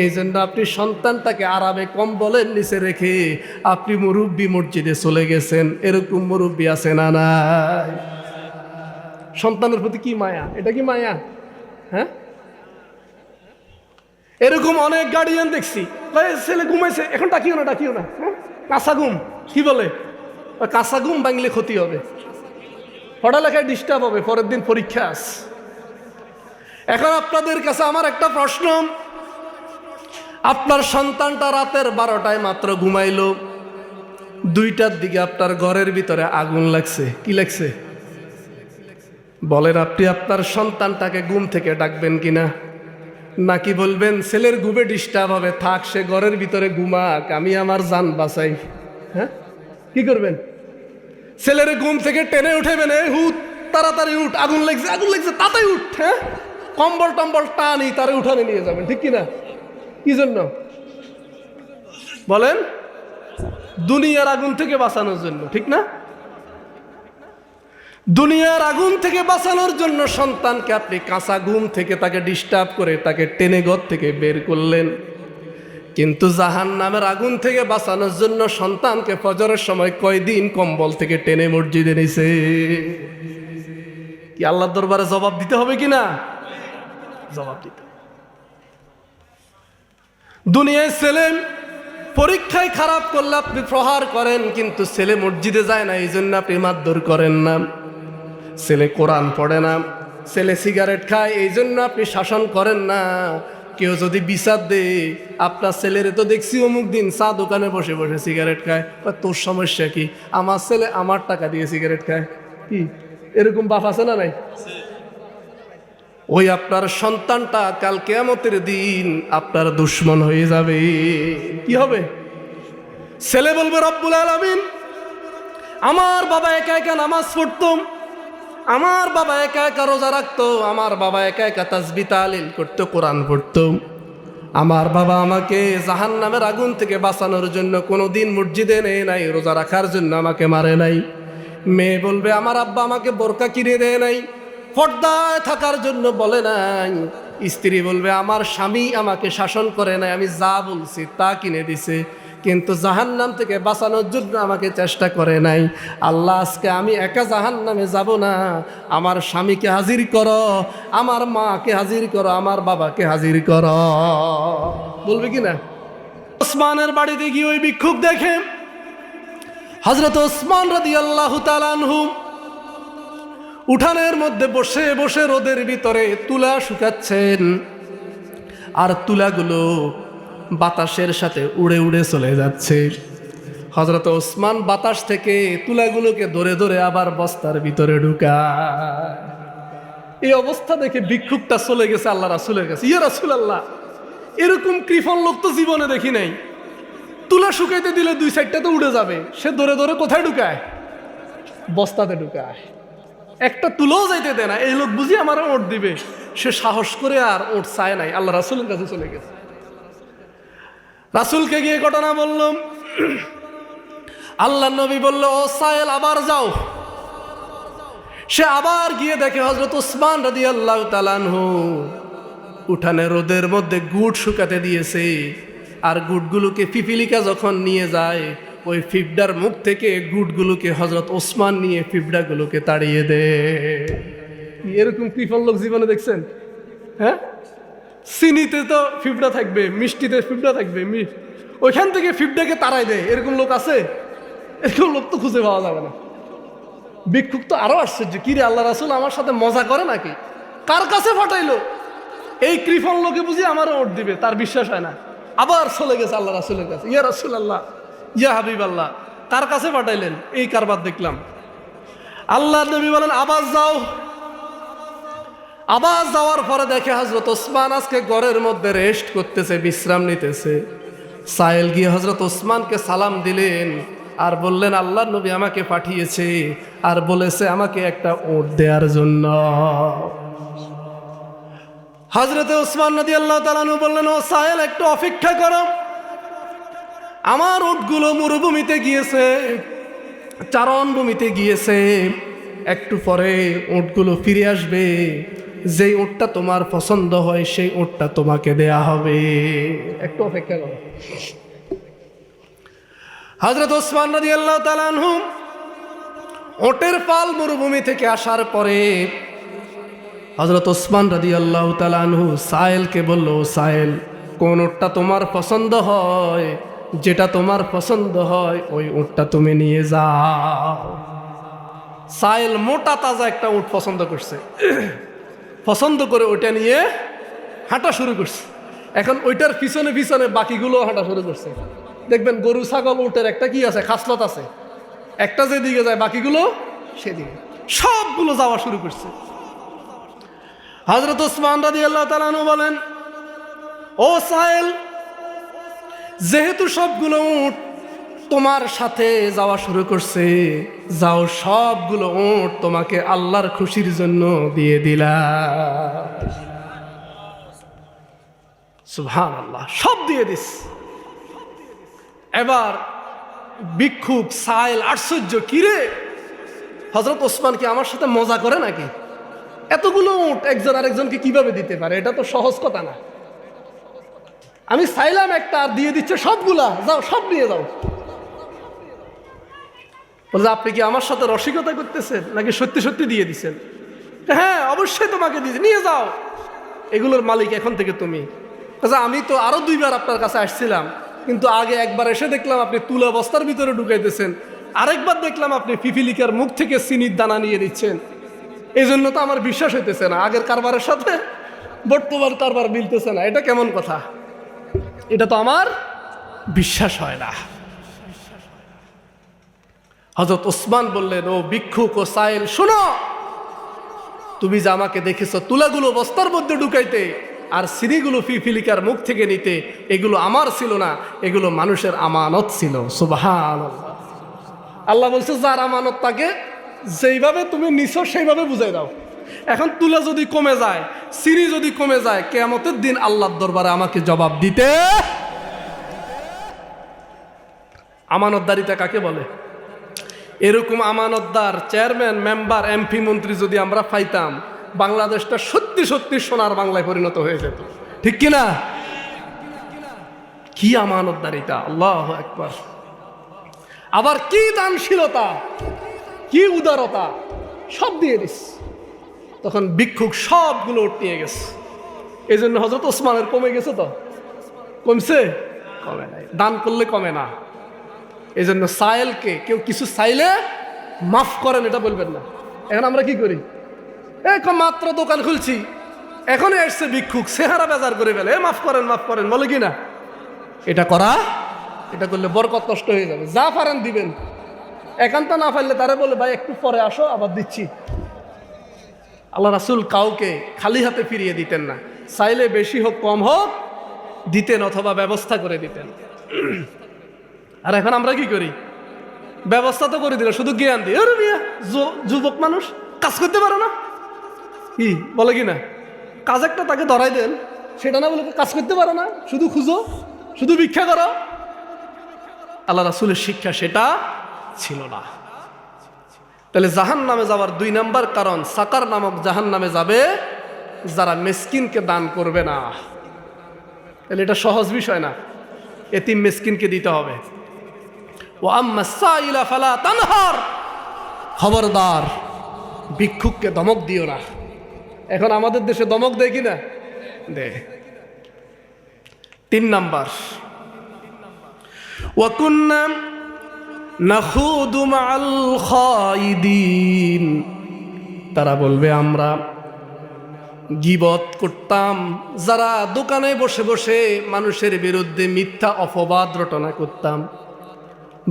এই জন্য আপনি সন্তানটাকে আরামে কম্বলের নিচে রেখে আপনি মুরব্বি মসজিদে চলে গেছেন। এরকম মুরব্বি আছে না নাই? সন্তানের প্রতি কি মায়া, এটা কি মায়া? হ্যাঁ, এরকম অনেক গার্ডিয়ান দেখছি, ছেলে ঘুমাইছে এখন ডাকিও না, ডাকিও না, কাঁচা ঘুম। কি বলে? কাঁচা ঘুম ভাঙলে ক্ষতি হবে, পড়ালেখায় ডিস্টার্ব হবে, পরের দিন পরীক্ষা আছে। এখন আপনাদের কাছে আমার একটা প্রশ্ন, আপনার সন্তানটা রাতের 12টায় মাত্র ঘুমাইলো, 2টার দিকে আপনার ঘরের ভিতরে আগুন লাগছে। কি লাগছে বলেন? আপনি আপনার সন্তানটাকে ঘুম থেকে ডাকবেন কিনা? নাকি বলবেন ছেলের ঘুমে ডিস্টার্ব হবে, থাক সে ঘরের ভিতরে ঘুমাক, আমি আমার জান বাঁচাই? হ্যাঁ, কি করবেন? ছেলের ঘুম থেকে টেনে উঠেবেন, এই হুট তাড়াতাড়ি উঠ, আগুন লাগছে, আগুন লাগছে, তাড়াতাড়ি উঠ, হ্যাঁ, কম্বল টম্বল টানি তারে উঠানে নিয়ে যাবেন, ঠিক কিনা? কি জন্য বলেন? দুনিয়ার আগুন থেকে বাঁচানোর জন্য, ঠিক না? দুনিয়ার আগুন থেকে বাঁচানোর জন্য সন্তানকে আপনি কাঁচা ঘুম থেকে তাকে ডিস্টার্ব করে তাকে টেনে ঘর থেকে বের করলেন, কিন্তু জাহান্নামের আগুন থেকে বাঁচানোর জন্য সন্তানকে ফজরের সময় কয়দিন কম্বল থেকে টেনে মসজিদে নিছে? কি আল্লাহর দরবারে জবাব দিতে হবে কিনা? জবাব দিতে। দুনিয়ায় ছেলে পরীক্ষায় খারাপ করলে আপনি প্রহার করেন, কিন্তু ছেলে মসজিদে যায় না এই জন্য আপনি মারধর করেন না। ছেলে কোরআন পড়ে না, ছেলে সিগারেট খায় এই জন্য আপনি শাসন করেন না। কেউ যদি বিচার দেয়, আপনার ছেলেরে তো দেখছি অমুক দিন চা দোকানে বসে বসে সিগারেট খায়, তোর সমস্যা কি? আমার ছেলে আমার টাকা দিয়ে সিগারেট খায়। কি এরকম বাপ আছে না নাই? ওই আপনার সন্তানটা কাল কিয়ামতের দিন আপনার দুশ্মন হয়ে যাবে। কি হবে? ছেলে বলবে রব্বুল আলামিন, আমার বাবা একা একা নামাজ পড়তো, আমার বাবা একা একা রোজা রাখতো, আমার বাবা একা একা তাসবিহ তাহলিল করতো, কোরআন পড়তো, আমার বাবা আমাকে জাহান্নামের আগুন থেকে বাঁচানোর জন্য কোনোদিন মসজিদে নেয় নাই, রোজা রাখার জন্য আমাকে মারে নাই। মেয়ে বলবে আমার আব্বা আমাকে বোরকা কিনে দেয় নাই, পর্দায় থাকার জন্য বলে নাই। স্ত্রী বলবে আমার স্বামী আমাকে শাসন করে নাই, আমি যা বলছি তা কিনে দিছে, কিন্তু জাহান্নাম থেকে বাঁচানোর জন্য আমাকে চেষ্টা করে নাই। আল্লাহ আজকে আমি একা জাহান্নামে যাব না, আমার স্বামীকে হাজির করো, আমার মাকে হাজির করো, আমার বাবাকে হাজির করো। বলবে কি না? ওসমানের বাড়িতে গিয়ে ওই ভিক্ষুক দেখে হযরত ওসমান রাদিয়াল্লাহু তাআলা আনহু উঠানের মধ্যে বসে বসে রোদের ভিতরে তুলা শুকাচ্ছেন, আর তুলাগুলো বাতাসের সাথে উড়ে উড়ে চলে যাচ্ছে। হযরত ওসমান বাতাস থেকে তুলাগুলোকে ধরে ধরে আবার বস্তার ভিতরে ঢুকায়। এই অবস্থা দেখে ভিক্ষুকটা চলে গেছে আল্লাহ রাসূলের কাছে। ইয়া রাসূলুল্লাহ, এরকম কৃপণ লোক তো জীবনে দেখি নাই, তুলা শুকাইতে দিলে 2-4টা তো উড়ে যাবে, সে ধরে ধরে কোথায় ঢুকায়? বস্তাতে ঢুকায়। একটা তুলোও যাইতে দেয় না, এই লোক বুঝি আমার ওট দিবে, সে সাহস করে আর ওট চায় নাই, আল্লাহ রাসূলের কাছে চলে গেছে। রাসূলকে গিয়ে ঘটনা বললাম, আল্লাহ নবী বলল ও সাহেল আবার যাও। সে আবার গিয়ে দেখে হযরত ওসমান রাদিয়াল্লাহু তাআলা আনহু উঠানে রোদের মধ্যে গুড় শুকাতে দিয়েছে, আর গুড়গুলোকে পিপিলিকা যখন নিয়ে যায়, ওই ফিবডার মুখ থেকে গুড়গুলোকে হযরত ওসমান নিয়ে ফিবডাগুলোকে তাড়িয়ে দেয়। এরকম কৃপণ লোক জীবনে দেখছেন? হ্যাঁ, চিনিতে তো ফিবডা থাকবে, মিষ্টিতে ফিবডা থাকবে, ওইখান থেকে ফিবডাকে তাড়াই দেয়, এরকম লোক আছে? এরকম লোক তো খুঁজে পাওয়া যাবে না। ভিক্ষুক তো আরো আশ্চর্য, কি রে আল্লাহ রাসূল আমার সাথে মজা করে নাকি? কার কাছে পাঠাইলো? এই কৃপণ লোকে বুঝি আমার ওট দিবে, তার বিশ্বাস হয় না, আবার চলে গেছে আল্লাহ রাসূলের কাছে। ইয়া রাসূলুল্লাহ, ইয়া হাবিবাল্লাহ, কার কাছে পাঠাইলেন? এই কারবার দেখলাম। আল্লাহ নবী বলেন আবার যাও। আবার যাওয়ার পরে দেখে হযরত ওসমান আজকে ঘরের মধ্যে রেস্ট করতেছে, বিশ্রাম নিতেছে। সাহেল গিয়ে হযরত ওসমানকে সালাম দিলেন আর বললেন আল্লাহ নবী আমাকে পাঠিয়েছে আর বলেছে আমাকে একটা ওট দেওয়ার জন্য। হযরত ওসমান রাদিয়াল্লাহু তাআলা আনহু বললেন ও সাহেল একটু অপেক্ষা করো, আমার উটগুলো মরুভূমিতে গিয়েছে, চারণভূমিতে গিয়েছে, একটু পরে উটগুলো ফিরে আসবে, যেই উটটা তোমার পছন্দ হয় সেই উটটা তোমাকে দেয়া হবে, একটু অপেক্ষা করো। হযরত ওসমান রাদিয়াল্লাহু তাআলা আনহু ওটের পাল মরুভূমি থেকে আসার পরে হযরত ওসমান রাদিয়াল্লাহু তাআলা আনহু সাহেলকে বলল, সাহেল কোন উটটা তোমার পছন্দ হয়, যেটা তোমার পছন্দ হয় ওই উটটা তুমি নিয়ে যাও। সাহেল মোটা তাজা একটা উট পছন্দ করছে, পছন্দ করে ওটা নিয়ে হাঁটা শুরু করছে। এখন ওইটার পিছনে পিছনে বাকিগুলো হাঁটা শুরু করছে। দেখবেন গরু ছাগল উটের একটা কি আছে, খাসলত আছে, একটা যেদিকে যায় বাকিগুলো সেদিকে, সবগুলো যাওয়া শুরু করছে। হযরত ওসমান রাদিয়াল্লাহু তাআলা আনহু বলেন, ও সাহেল, যেহেতু সবগুলো উট তোমার সাথে যাওয়া শুরু করছে, যাও সবগুলো উট তোমাকে আল্লাহর খুশির জন্য দিয়ে দিলাম। সুবহানাল্লাহ, সব দিয়ে দিস। এবার ভিক্ষুক সাহেল আশ্চর্য, কিরে হযরত ওসমান কি আমার সাথে মজা করে নাকি? এতগুলো উট একজন আরেকজনকে কিভাবে দিতে পারে? এটা তো সহজ কথা না। আমি চাইলাম একটা, আর দিয়ে দিচ্ছে সবগুলা, যাও সব নিয়ে যাও। বলছে, আপনি কি আমার সাথে রসিকতা করতেছেন নাকি সত্যি সত্যি দিয়ে দিচ্ছেন? হ্যাঁ, অবশ্যই তোমাকে দিয়ে, নিয়ে যাও, এগুলোর মালিক এখন থেকে তুমি। আমি তো আরো 2 বার আপনার কাছে আসছিলাম, কিন্তু আগে একবার এসে দেখলাম আপনি তুলা বস্তার ভিতরে ঢুকাইতেছেন, আরেকবার দেখলাম আপনি পিপিলিকার মুখ থেকে চিনির দানা নিয়ে দিচ্ছেন। এই জন্য তো আমার বিশ্বাস হইতেছে না, আগের কারবারের সাথে বর্তমান কারবার মিলতেছে না। এটা কেমন কথা? এটা তো আমার বিশ্বাস হয় না। হযরত ওসমান বললেন, ও ভিক্ষুক ও সাইল, শোনো, তুমি যে আমাকে দেখেছো তুলাগুলো বস্তার মধ্যে ঢুকাইতে আর সিঁড়িগুলো পিপিলিকার মুখ থেকে নিতে, এগুলো আমার ছিল না, এগুলো মানুষের আমানত ছিল। সুবহানাল্লাহ। আল্লাহ বলছে, যার আমানত তাকে যেইভাবে তুমি নিছো সেইভাবে বুঝাই দাও। এখন তুলা যদি কমে যায়, সিঁড়ি যদি কমে যায়, কিয়ামতের দিন আল্লাহর দরবারে আমাকে জবাব দিতে। আমানতদারিতা কাকে বলে? এরকম আমানতদার চেয়ারম্যান, মেম্বার, এমপি, মন্ত্রী যদি আমরা পাইতাম, বাংলাদেশটা সত্যি সত্যি সোনার বাংলায় পরিণত হয়ে যেত, ঠিক কিনা? কি আমানতদারিতা, আল্লাহু আকবার। আবার কি দানশীলতা, কি উদারতা, সব দিয়ে দিস। তখন ভিক্ষুক সবগুলো নিয়ে গেছে। এই জন্য হযরত ওসমানের কমে গেছে, তো কমছে? কমে নাই। দান করলে কমে না। এই জন্য সাইলকে কেউ কিছু চাইলে মাফ করেন, এটা বলবেন না। এখন আমরা কি করি? মাত্র দোকান খুলছি, এখনই এসছে ভিক্ষুক, চেহারা বেজার করে ফেলে, মাফ করেন মাফ করেন বলে কি না? এটা করা, এটা করলে বরকত নষ্ট হয়ে যাবে। যা পারেন দিবেন, একান্ত না পারলে তারা বলে, ভাই একটু পরে আসো, আবার দিচ্ছি। আল্লাহ রাসূল কাউকে খালি হাতে ফিরিয়ে দিতেন না, চাইলে বেশি হোক কম হোক দিতেন, অথবা ব্যবস্থা করে দিতেন। আর এখন আমরা কি করি? ব্যবস্থা তো করে দিল, শুধু জ্ঞান দিই। আরে মিয়া, যুবক মানুষ কাজ করতে পারে না, কি বলে কি না? কাজ একটা তাকে ধরাই দেন, সেটা না বলে কাজ করতে পারে না, শুধু খুঁজো, শুধু ভিক্ষা করো। আল্লাহ রাসূলের শিক্ষা সেটা ছিল না। তাহলে জাহান নামে যাওয়ার 2 নাম্বার কারণ, সাকার নামক জাহান নামে যাবে যারা মিসকিনকে দান করবে না। তাহলে এটা সহজ বিষয় না, এতিম মিসকিনকে দিতে হবে। ও আম্মা সাইলা ফালা তানহার, খবরদার ভিক্ষুককে ধমক দিও না। এখন আমাদের দেশে ধমক দেয় কিনা? দে। 3 নাম্বার, ওয়া কুন্না নাখুদু মাআল খাইদিন, তারা বলবে আমরা গীবত করতাম, যারা দোকানে বসে বসে মানুষের বিরুদ্ধে মিথ্যা অপবাদ রটনা করতাম,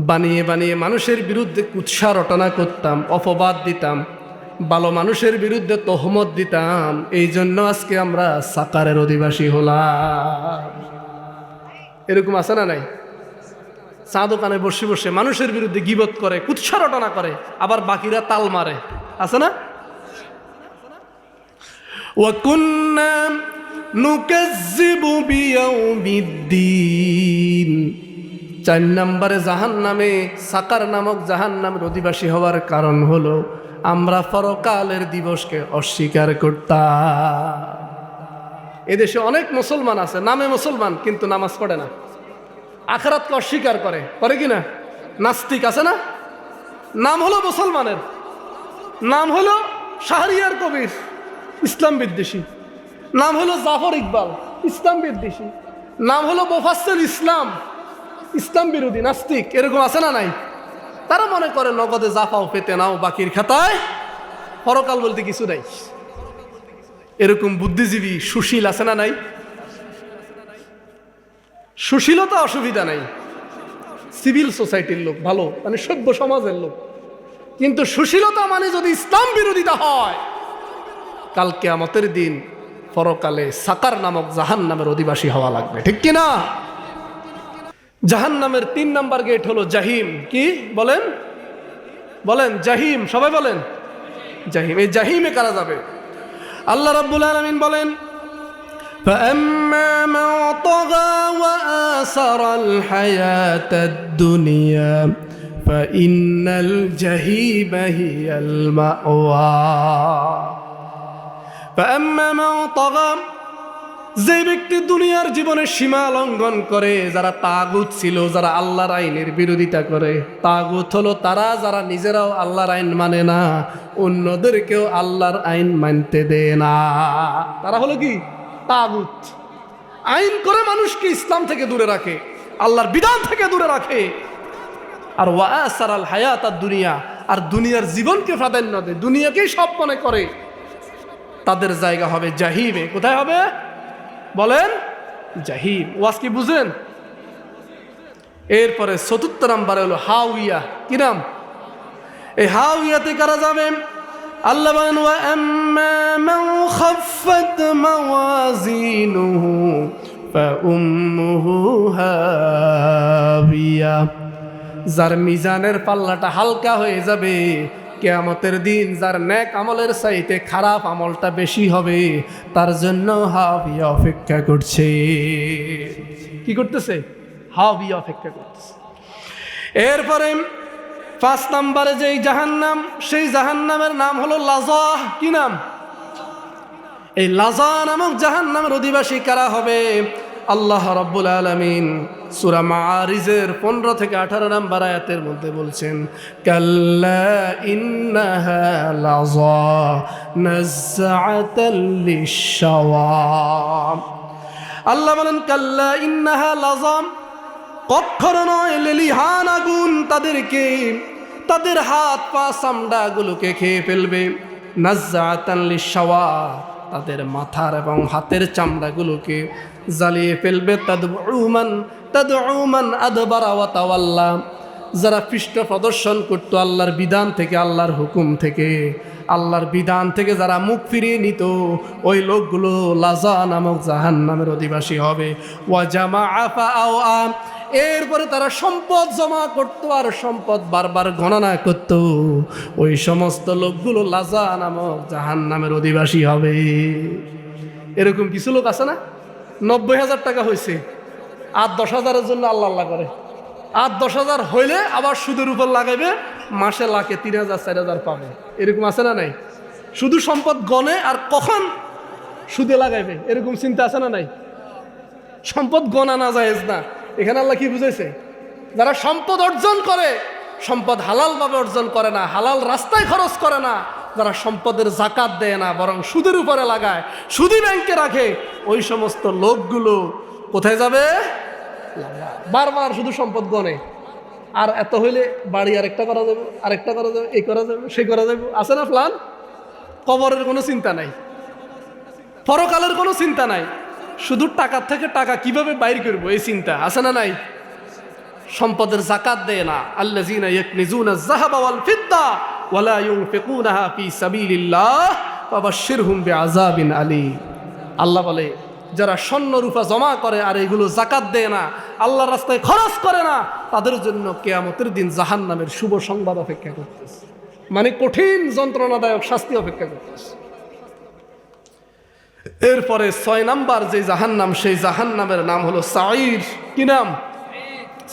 বানিয়ে বানিয়ে মানুষের বিরুদ্ধে কুৎসা রটনা করতাম, অপবাদ দিতাম, ভালো মানুষের বিরুদ্ধে তহমত দিতাম, এই জন্য আজকে আমরা সাকারের অধিবাসী হলাম। এরকম আছে না নাই? চা দোকানে বসে বসে মানুষের বিরুদ্ধে গীবত করে, কুৎসা রটনা করে, আবার বাকিরা তাল মারে, আছে না? ওয়া কুন্না নুকাজ্জিবু বিয়াউমিদ্দিন। 4 নম্বরে জাহান্নামে, সাকার নামক জাহান্নামের অধিবাসী হওয়ার কারণ হলো আমরা পরকালের দিবসকে অস্বীকার করতাম। এদেশে অনেক মুসলমান আছে, নামে মুসলমান কিন্তু নামাজ পড়ে না, আখিরাতকে অস্বীকার করে, করে কি না? নাস্তিক আছে না? নাম হলো মুসলমানের, নাম হলো শাহরিয়ার কবির, ইসলাম বিদ্বেষী। নাম হলো জাফর ইকবাল, ইসলাম বিদ্বেষী। নাম হলো মুফাসসির ইসলাম, ইসলাম বিরোধী, নাস্তিক। এরকম আছে না নাই? তারা মনে করে নগদে জাফাও পেতে নাও, বাকির খাতায় পরকাল বলতে কিছু নাই। এরকম বুদ্ধিজীবী সুশীল আছে না নাই? সুশীলতা অসুবিধা নাই, সিভিল সোসাইটির লোক ভালো, মানে সভ্য সমাজের লোক। কিন্তু সুশীলতা মানে যদি ইসলাম বিরোধিতা হয়, কাল কিয়ামতের দিন পরকালে সাকার নামক জাহান্নামের অধিবাসী হওয়া লাগবে, ঠিক কিনা? জাহান্নামের 3 নাম্বার গেট হলো জাহিম। কি বলেন? বলেন জাহিম, সবাই বলেন জাহিম। এই জাহিমে কারা যাবে? আল্লাহ রাব্বুল আলামিন বলেন, فأما من طغى وآثر الحياة الدنيا فإن الجحيم هي المأوى فأما من طغى, যে ব্যক্তি দুনিয়ার জীবনের সীমা লঙ্ঘন করে, যারা তাগুত ছিল, যারা আল্লাহর আইনের বিরোধিতা করে। তাগুত হলো তারা যারা নিজেরাও আল্লাহর আইন মানে না, অন্যদেরকেও আল্লাহর আইন মানতে দেয় না, তারা হলো কি তাগুত। আইন করে মানুষকে ইসলাম থেকে দূরে রাখে, আল্লাহর বিধান থেকে দূরে রাখে। আর ওয়াসারাল হায়াত আর দুনিয়া, আর দুনিয়ার জীবনকে প্রাধান্য দেয়, দুনিয়াকেই সব মনে করে, তাদের জায়গা হবে জাহিমে। কোথায় হবে বলেন? জাহিম। ওয়াজ কি বুঝেন? এরপরে ৪র্থ নাম্বারে হলো হাউইয়া। কি নাম? এই হাউইয়াতে কারা যাবে? আল্লাহ বলেন, ওয়া আম্মা মান খাফফাত মাওয়াজিনুহু ফাউম্মুহু হাবিয়া, যার মিজানের পাল্লাটা হালকা হয়ে যাবে কিয়ামতের দিন, যার নেক আমলের চাইতে খারাপ আমলটা বেশি হবে, তার জন্য হাবিয়া অপেক্ষা করছে। কি করতেছে? হাবিয়া অপেক্ষা করতেছে। এরপরে 5 নম্বরে যেই জাহান্নাম, সেই জাহান্নামের নাম হলো লাযা। কি নাম? এই লাযা নামক জাহান্নামের অধিবাসী কারা হবে? আল্লাহ রাব্বুল আলামিন সূরা মাআরিজের 15 থেকে 18 নম্বর আয়াতের মধ্যে বলছেন, কাল্লা ইন্নাহা লাযা নাযআতাল লিশ-শাওয়া। আল্লাহ বলেন, কাল্লা ইন্নাহা লাযা, কখনো নয়, লেলিহান আগুন তাদেরকে, তাদের হাত পা চামড়াগুলোকে খেয়ে ফেলবে। নাযআতাল লিশ-শাওয়া, তাদের মাথার এবং হাতের চামড়াগুলোকে জ্বালিয়ে ফেলবে। তাদউমান আদবারা ওয়া তাওয়াল্লা, যারা পৃষ্ঠ প্রদর্শন করতো আল্লাহর বিধান থেকে, আল্লাহর হুকুম থেকে, আল্লাহর বিধান থেকে যারা মুখ ফিরিয়ে নিত, ওই লোকগুলো লাযা নামক জাহান্নামের অধিবাসী হবে। ওয়া জামাআ ফাআওয়া, এরপরে তারা সম্পদ জমা করতো আর সম্পদ বারবার গণনা করত। ওই সমস্ত লোকগুলো লাযা নামক জাহান্নামের অধিবাসী হবে। এরকম কিছু লোক আছে না, 90,000 টাকা হয়েছে, আর 10,000-এর জন্য আল্লাহ আল্লাহ করে, আর 10,000 হইলে আবার সুদের উপর লাগাইবে, মাসে লাখে 3,000 4,000 পাবে। এরকম আছে না নাই? শুধু সম্পদ গনে আর কখন সুদে লাগাইবে, এরকম চিন্তা আছে না নাই? সম্পদ গণা না জায়েজ না। এখানে আল্লাহ কি বুঝাইছে? যারা সম্পদ অর্জন করে, সম্পদ হালালভাবে অর্জন করে না, হালাল রাস্তায় খরচ করে না, যারা সম্পদের জাকাত দেয় না, বরং সুদের উপরে লাগায়, সুদি ব্যাংকে রাখে, ওই সমস্ত লোকগুলো কোথায় যাবে? বারবার শুধু সম্পদ গনে, আর এত হইলে বাড়ি আরেকটা করা যাবে, আরেকটা করা যাবে, এই করা যাবে, সেই করা যাবে, আছে না প্ল্যান? কবরের কোনো চিন্তা নাই, পরকালের কোনো চিন্তা নাই, শুধু টাকার থেকে টাকা কিভাবে বাইর করবো এই চিন্তা, আছে না নাই? সম্পদের জাকাত দেয় না। আল্লাযীনা ইয়াকনিজুনা আয-যাহাবা ওয়াল ফিদ্দা ওয়া লা ইউনফিকুনাহা ফি সাবিলিল্লাহ ফাবাশশিরহুম বিআযাবিন আলীম। আল্লাহ বলে, যারা স্বর্ণ রূপা জমা করে আর এগুলো জাকাত দেয় না, আল্লাহর রাস্তায় খরচ করে না, তাদের জন্য কিয়ামতের দিন জাহান্নামের শুভ সংবাদ অপেক্ষা করতেছে, মানে কঠিন যন্ত্রণাদায়ক শাস্তি অপেক্ষা করতেছে। এরপরে 6 নাম্বার যে জাহান্নাম, সেই জাহান্নামের নাম হলো সাঈর। কি নাম?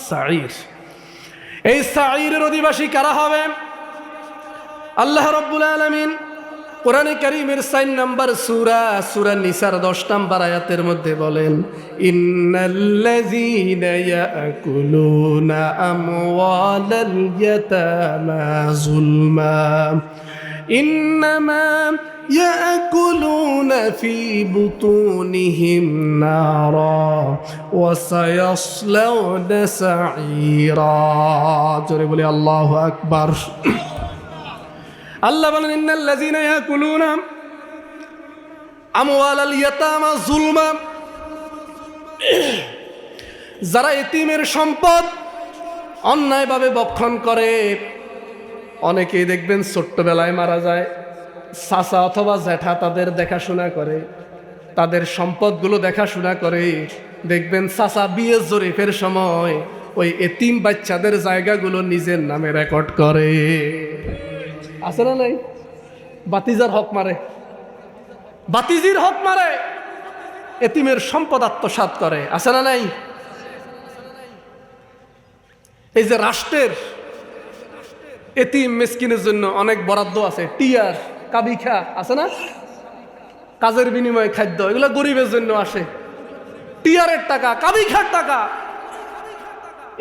সাঈর। এই সাঈরের অধিবাসী কারা হবে? আল্লাহ রাব্বুল আলামিন কোরআনে কারীমের 4 নাম্বার সূরা নিসার 10 নাম্বার আয়াতের মধ্যে বলেন, ইন্নাল্লাযীনা ইয়াকুলুনা আমওয়ালাল ইয়াতামা যুলমা ইন্নামা ইয়াকুলুনা ফি বুতুনিহিম নারা ওয়া সায়াসলাউনা সাঈরা। জোরে বলি আল্লাহু আকবার। আল্লাহ বলেন, ইন্নাল্লাযীনা ইয়াকুলুনা আমওয়ালাল ইয়াতামা যুলমা, যারা এতিমের সম্পদ অন্যায়ভাবে ভক্ষণ করে, অনেকেই দেখবেন ছোট্টবেলায় মারা যায়, চাচা অথবা জ্যাঠা তাদের দেখাশোনা করে, তাদের সম্পদগুলো দেখাশোনা করে। দেখবেন চাচা বিয়ে জরিপের সময় ওই এতিম বাচ্চাদের জায়গাগুলো নিজের নামে রেকর্ড করে। আছে না নাই? বাতিজার হক মারে, বাতিজির হক মারে, এতিমের সম্পদ আত্মসাৎ করে। আছে না নাই? এই যে রাষ্ট্রের এতিম মিসকিনের জন্য অনেক বরাদ্দ আছে, টিয়ার, কাবিখা, আছে না? কাজের বিনিময়ে খাদ্য, এগুলো গরিবের জন্য আসে। টিয়ারের টাকা, কাবিখার টাকা,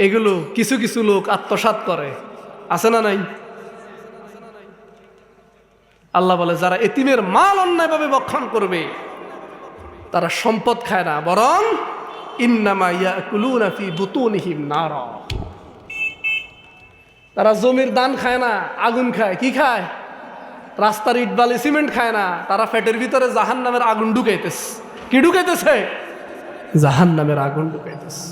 এগুলো কিছু কিছু লোক আত্মসাৎ করে। আছে না নাই? আল্লাহ বলে যারা এতিমের মাল অন্যায়ভাবে ভক্ষণ করবে তারা সম্পদ খায় না, বরং ইন্নামা ইয়াকুলুনা ফি বুতুনিহিম নারা, তারা জমির দান খায় না, আগুন খায়। কি খায়? রাস্তার ইট বালি সিমেন্ট খায় না, তারা পেটের ভিতরে জাহান্নামের আগুন ঢুকাইতেছে। কি ঢুকাইতেছে? জাহান্নামের আগুন ঢুকাইতেছে।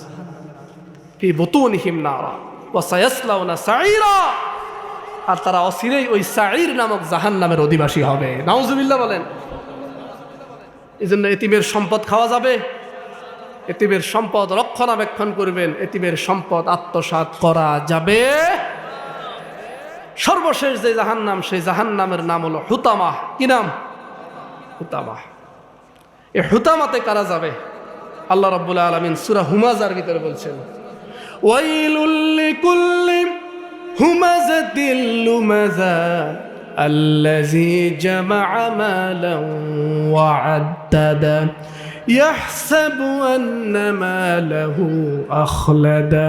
ফি বুতুনিহিম নারা ওয়া সায়াসলাউনা সাঈরা, আর তারা অচিরেই ওই সাঈর নামক জাহান্নামের অধিবাসী হবে। নাউজুবিল্লাহ বলেন। এই জন্য এতিমের সম্পদ খাওয়া যাবে? এতিমের সম্পদ রক্ষণাবেক্ষণ করবেন, এতিমের সম্পদ আত্মসাৎ করা যাবে। সর্বশেষ যে জাহান্নাম, সেই জাহান্নামের নাম হলো হুতামা। কি নাম? হুতামা। এই হুতামাতে কারা যাবে? আল্লাহ রাব্বুল আলামিন সূরা হুমাযার ভিতরে বলছেন, ওয়াইলুল লিকুল্লি হুমাযাতিল লুমাযা আল্লাযী জামাআ মালান ওয়া আদ্দাদা ইয়াহসাবু আন্না মালাহু আখলাদা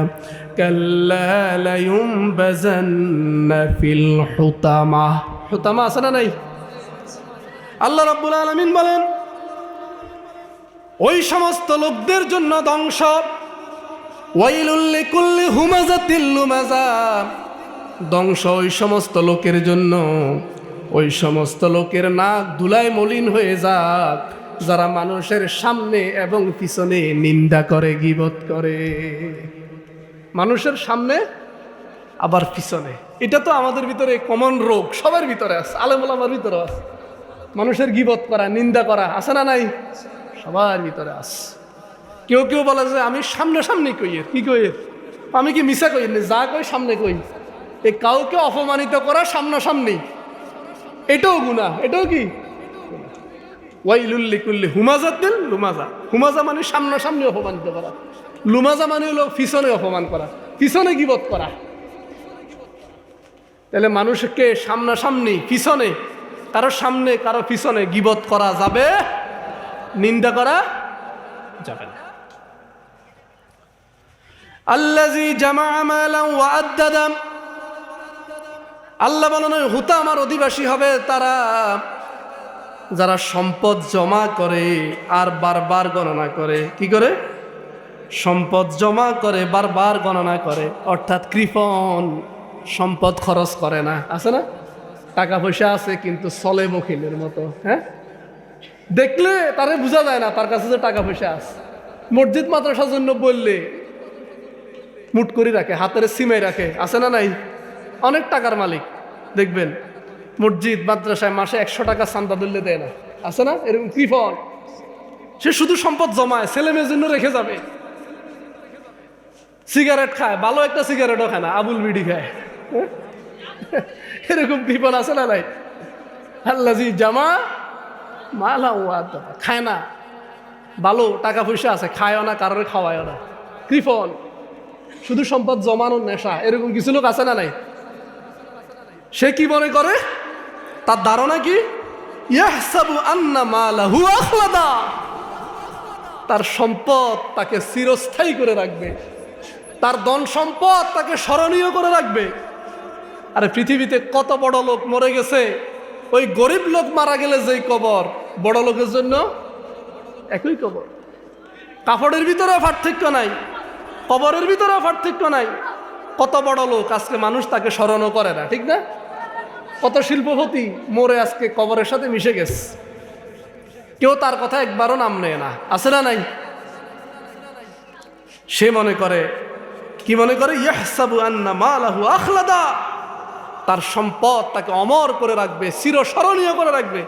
কাল্লা লায়ুমবাযান্না ফিল হুতামা। হুতামা আছে না নাই? আল্লাহ রাব্বুল আলামিন বলেন ওই সমস্ত লোকদের জন্য ধ্বংস। ওয়াইলুল লিকুল্লি হুমাযাতিল লুমাযা, ধ্বংস ওই সমস্ত লোকের জন্য, ওই সমস্ত লোকের নাক ধুলায় মলিন হয়ে যাক যারা মানুষের সামনে এবং পিছনে নিন্দা করে, গীবত করে। মানুষের সামনে আবার পিছনে, এটা তো আমাদের ভিতরে কমন রোগ, সবার ভিতরে আছে, আলেম ওলামার ভিতরে আছে। মানুষের গীবত করা, নিন্দা করা, আছে না নাই? সবার ভিতরে আছে। কেউ কেউ বলে যে আমি সামনাসামনি কই। কি কই? আমি কি মিছা কই? যা কই সামনে কই। এই কাউকে অপমানিত করা সামনাসামনি, এটাও গুনাহ। এটাও কি? ওয়াইলুল লিকুল্লি হুমাযাতিল লুমাযা। হুমাযা মানে সামনাসামনি অপমানিত করা, লুমাযা মানে হলো পিছনে অপমান করা, পিছনে গীবত করা। তাহলে মানুষকে সামনাসামনি, পিছনে, কারো সামনে কারো পিছনে গীবত করা যাবে, নিন্দা করা যাবে না। আল্লাযী জামাআ মালান ওয়া আদ্দাদা, আল্লাহ বলেন হুতামার অধিবাসী হবে তারা যারা সম্পদ জমা করে আর বারবার গণনা করে। কি করে? সম্পদ জমা করে, বারবার গণনা করে, অর্থাৎ কৃপণ, সম্পদ খরচ করে না। আছে না? টাকা পয়সা আছে কিন্তু চলে বখিলের মতো। হ্যাঁ, দেখলে তারে বোঝা যায় না তার কাছে যে টাকা পয়সা আছে। মসজিদ মাদ্রাসার জন্য বললে মুট করে রাখে, হাতের সিমাই রাখে। আছে না নাই? অনেক টাকার মালিক দেখবেন মসজিদ মাদ্রাসায় মাসে 100 টাকা চান্দা দিলে দেয় না। আছে না এরকম কৃপণ? সে শুধু সম্পদ জমায়, ছেলে মেয়ের জন্য রেখে যাবে। সিগারেট খায়, ভালো একটা সিগারেটও খায় না, আবুল বিড়ি খায়। এরকম কৃপণ আছে না নাই? আল্লাযী জামা মালান ওয়া আদ্দাদা, খায় না, ভালো টাকা পয়সা আছে, খায়ও না, কারোর খাওয়ায়ও না, কৃপণ, শুধু সম্পদ জমানোর নেশা। এরকম কিছু লোক আছে না নাই? সে কি মনে করে? তার ধারণা কি? ইয়াহসাবু আন্না মালাহু আখলাদা, তার সম্পদ তাকে চিরস্থায়ী করে রাখবে, তার ধন সম্পদ তাকে স্মরণীয় করে রাখবে। আরে পৃথিবীতে কত বড় লোক মরে গেছে, ওই গরিব লোক মারা গেলে যেই কবর, বড় লোকের জন্য একই কবর। কাপড়ের ভিতরেও পার্থক্য নাই, কবরের ভিতরেও পার্থক্য নাই। কত বড় লোক আজকে মানুষ তাকে স্মরণও করে না, ঠিক না? কত শিল্পপতি মরে আজকে কবরের সাথে মিশে গেছে, কেউ তার কথা একবারও নাম নেয় না। আছে না নাই? সে মনে করে, কি মনে করে? ইয়াহসাবু আন্না মালাহু আখলাদা, তার সম্পদ তাকে অমর করে রাখবে, চিরস্মরণীয় করে রাখবে।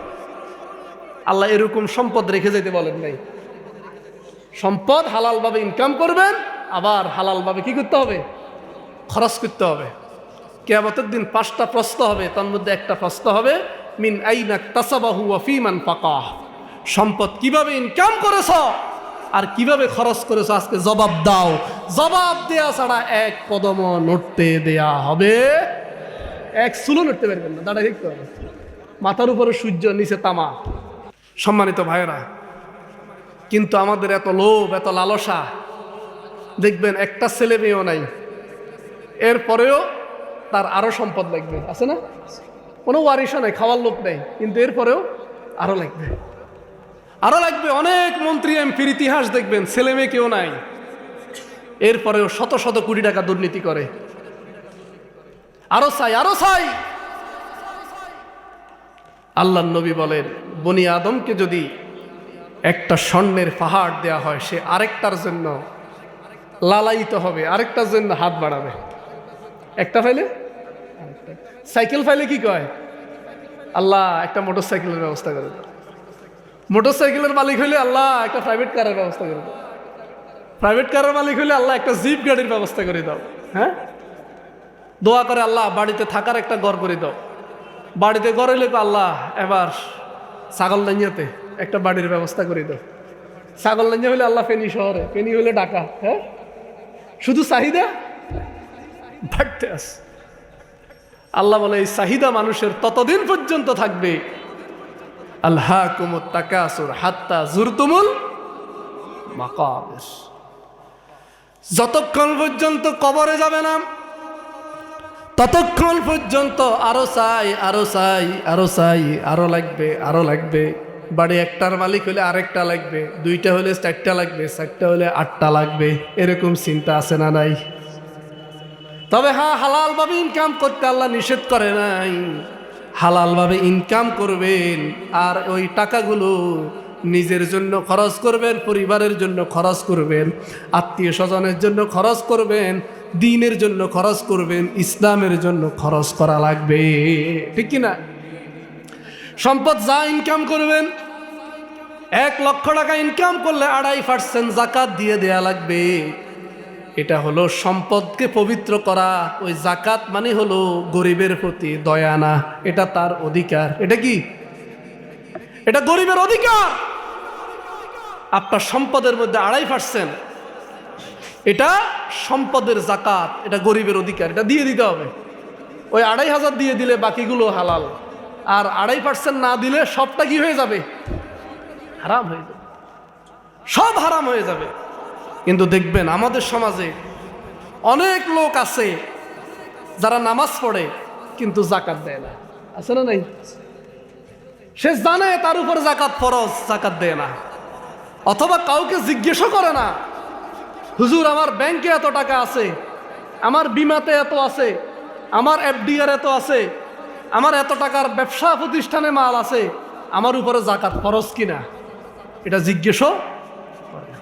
আল্লাহ এরকম সম্পদ রেখে যেতে বলেন নাই। সম্পদ হালালভাবে ইনকাম করবেন, আবার হালালভাবে কি করতে হবে? খরচ করতে হবে। কিয়ামতের দিন 5টা প্রশ্ন হবে, তার মধ্যে একটা প্রশ্ন হবে মিন আইনা ইকতাসাবাহু ওয়া ফীমান ফাকাহ। সম্পদ কিভাবে ইনকাম করেছ আর কিভাবে খরচ করেছ, আজকে জবাব দাও। জবাব দেয়া ছাড়া এক কদম নড়তে দেয়া হবে, এক চুলো নড়তে পারবেন না, দাঁড়াই দেখতে হবে। মাথার উপরে সূর্য, নিচে তামা। সম্মানিত ভাইয়েরা, কিন্তু আমাদের এত লোভ, এত লালসা, দেখবেন একটা ছেলে মেয়েও নাই, এরপরেও তার আরো সম্পদ লাগবে, আছে না? কোনো ওয়ারিশও নাই, খাওয়ার লোক নেই, কিন্তু এরপরেও আরো লাগবে, আরো লাগবে। অনেক মন্ত্রী এমপির ইতিহাস দেখবেন, ছেলে মেয়ে কেউ নাই, এরপরেও শত শত কোটি টাকা দুর্নীতি করে, আরো চাই, আরো চাই। আল্লাহর নবী বলেন, বনি আদমকে যদি একটা স্বর্ণের পাহাড় দেয়া হয়, সে আরেকটার জন্য লালায়িত হবে, আরেকটার জন্য হাত বাড়াবে। একটা ফাইলে, সাইকেল ফাইলে কি কয়? আল্লাহ একটা মোটর সাইকেলের ব্যবস্থা করে দাও। মোটর সাইকেলের মালিক হইলে আল্লাহ একটা প্রাইভেট কারের ব্যবস্থা করে দাও। প্রাইভেট কারের মালিক হইলে আল্লাহ একটা জিপ গাড়ির ব্যবস্থা করে দাও। হ্যাঁ, দোয়া করে আল্লাহ বাড়িতে থাকার একটা ঘর করে দাও। বাড়িতে ঘর হইলে আল্লাহ এবার ছাগল লাইয়াতে একটা বাড়ির ব্যবস্থা করে দাও। ছাগল লাইয়া হইলে আল্লাহ ফেনী শহরে, ফেনী হইলে ঢাকা। হ্যাঁ, শুধু চাহিদা বাড়তে আস। আল্লাহ বলে এই চাহিদা মানুষের ততদিন পর্যন্ত থাকবে, আলহাকুমুত তাকাসুর হাত্তা জুরতুমুল মাকাবির, যতক্ষণ পর্যন্ত কবরে যাবে না ততক্ষণ পর্যন্ত আরো চাই, আরো চাই, আরো চাই, আরো লাগবে, আরো লাগবে। বাড়ি একটার মালিক হলে আরেকটা লাগবে, 2টা হলে 4টা লাগবে, 4টা হলে 8টা লাগবে, এরকম চিন্তা আছে না নাই? তবে হ্যাঁ, হালালভাবে ইনকাম করতে আল্লাহ নিষেধ করে নাই। হালালভাবে ইনকাম করবেন, আর ওই টাকাগুলো নিজের জন্য খরচ করবেন, পরিবারের জন্য খরচ করবেন, আত্মীয় স্বজনের জন্য খরচ করবেন, দ্বীনের জন্য খরচ করবেন, ইসলামের জন্য খরচ করা লাগবে, ঠিক কিনা? সম্পদ যা ইনকাম করবেন, 1 লক্ষ টাকা ইনকাম করলে 2.5% জাকাত দিয়ে দেয়া লাগবে। এটা হলো সম্পদকে পবিত্র করা। ওই জাকাত মানে হলো গরিবের প্রতি দয়া না, এটা তার অধিকার। এটা কি? এটা গরিবের অধিকার। আপনার সম্পদের মধ্যে 2.5%, এটা সম্পদের জাকাত, এটা গরিবের অধিকার, এটা দিয়ে দিতে হবে। ওই 2,500 দিয়ে দিলে বাকিগুলো হালাল, আর 2.5% না দিলে সবটা কি হয়ে যাবে? হারাম হয়ে যাবে, সব হারাম হয়ে যাবে। কিন্তু দেখবেন আমাদের সমাজে অনেক লোক আছে যারা নামাজ পড়ে কিন্তু জাকাত দেয় না, আছে না নাই? সে জানে তার উপর জাকাত ফরজ, জাকাত দেয় না, অথবা কাউকে জিজ্ঞেসও করে না, হুজুর আমার ব্যাংকে এত টাকা আছে, আমার বিমাতে এত আছে, আমার এফডিআর এত আছে, আমার এত টাকার ব্যবসা প্রতিষ্ঠানে মাল আছে, আমার উপরে জাকাত ফরজ কিনা এটা জিজ্ঞেসও করে না।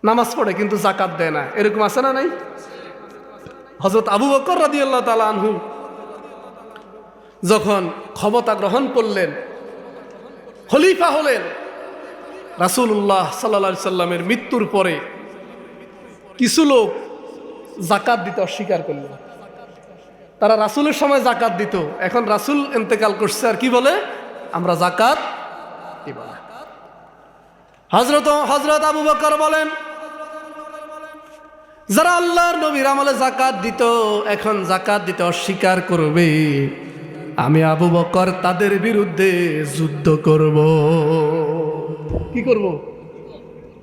নামাজ পড়ে কিন্তু জাকাত দেয় না, এরকম আছে না নাই? হযরত আবু বকর রাদিয়াল্লাহু তাআলা আনহু যখন ক্ষমতা গ্রহণ করলেন, খলিফা হলেন, রাসূলুল্লাহ সাল্লাল্লাহু আলাইহি সাল্লামের মৃত্যুর পরে কিছু লোক জাকাত দিতে অস্বীকার করলেন। তারা রাসূলের সময় জাকাত দিত, এখন রাসূল ইন্তেকাল করছে আর কি বলে? আমরা জাকাত দিব না। হযরত আবু বকর বলেন, যারা আল্লাহর নবীর আমলে জাকাত দিত এখন জাকাত দিতে অস্বীকার করবে, আমি আবু বকর তাদের বিরুদ্ধে যুদ্ধ করব। কি করব?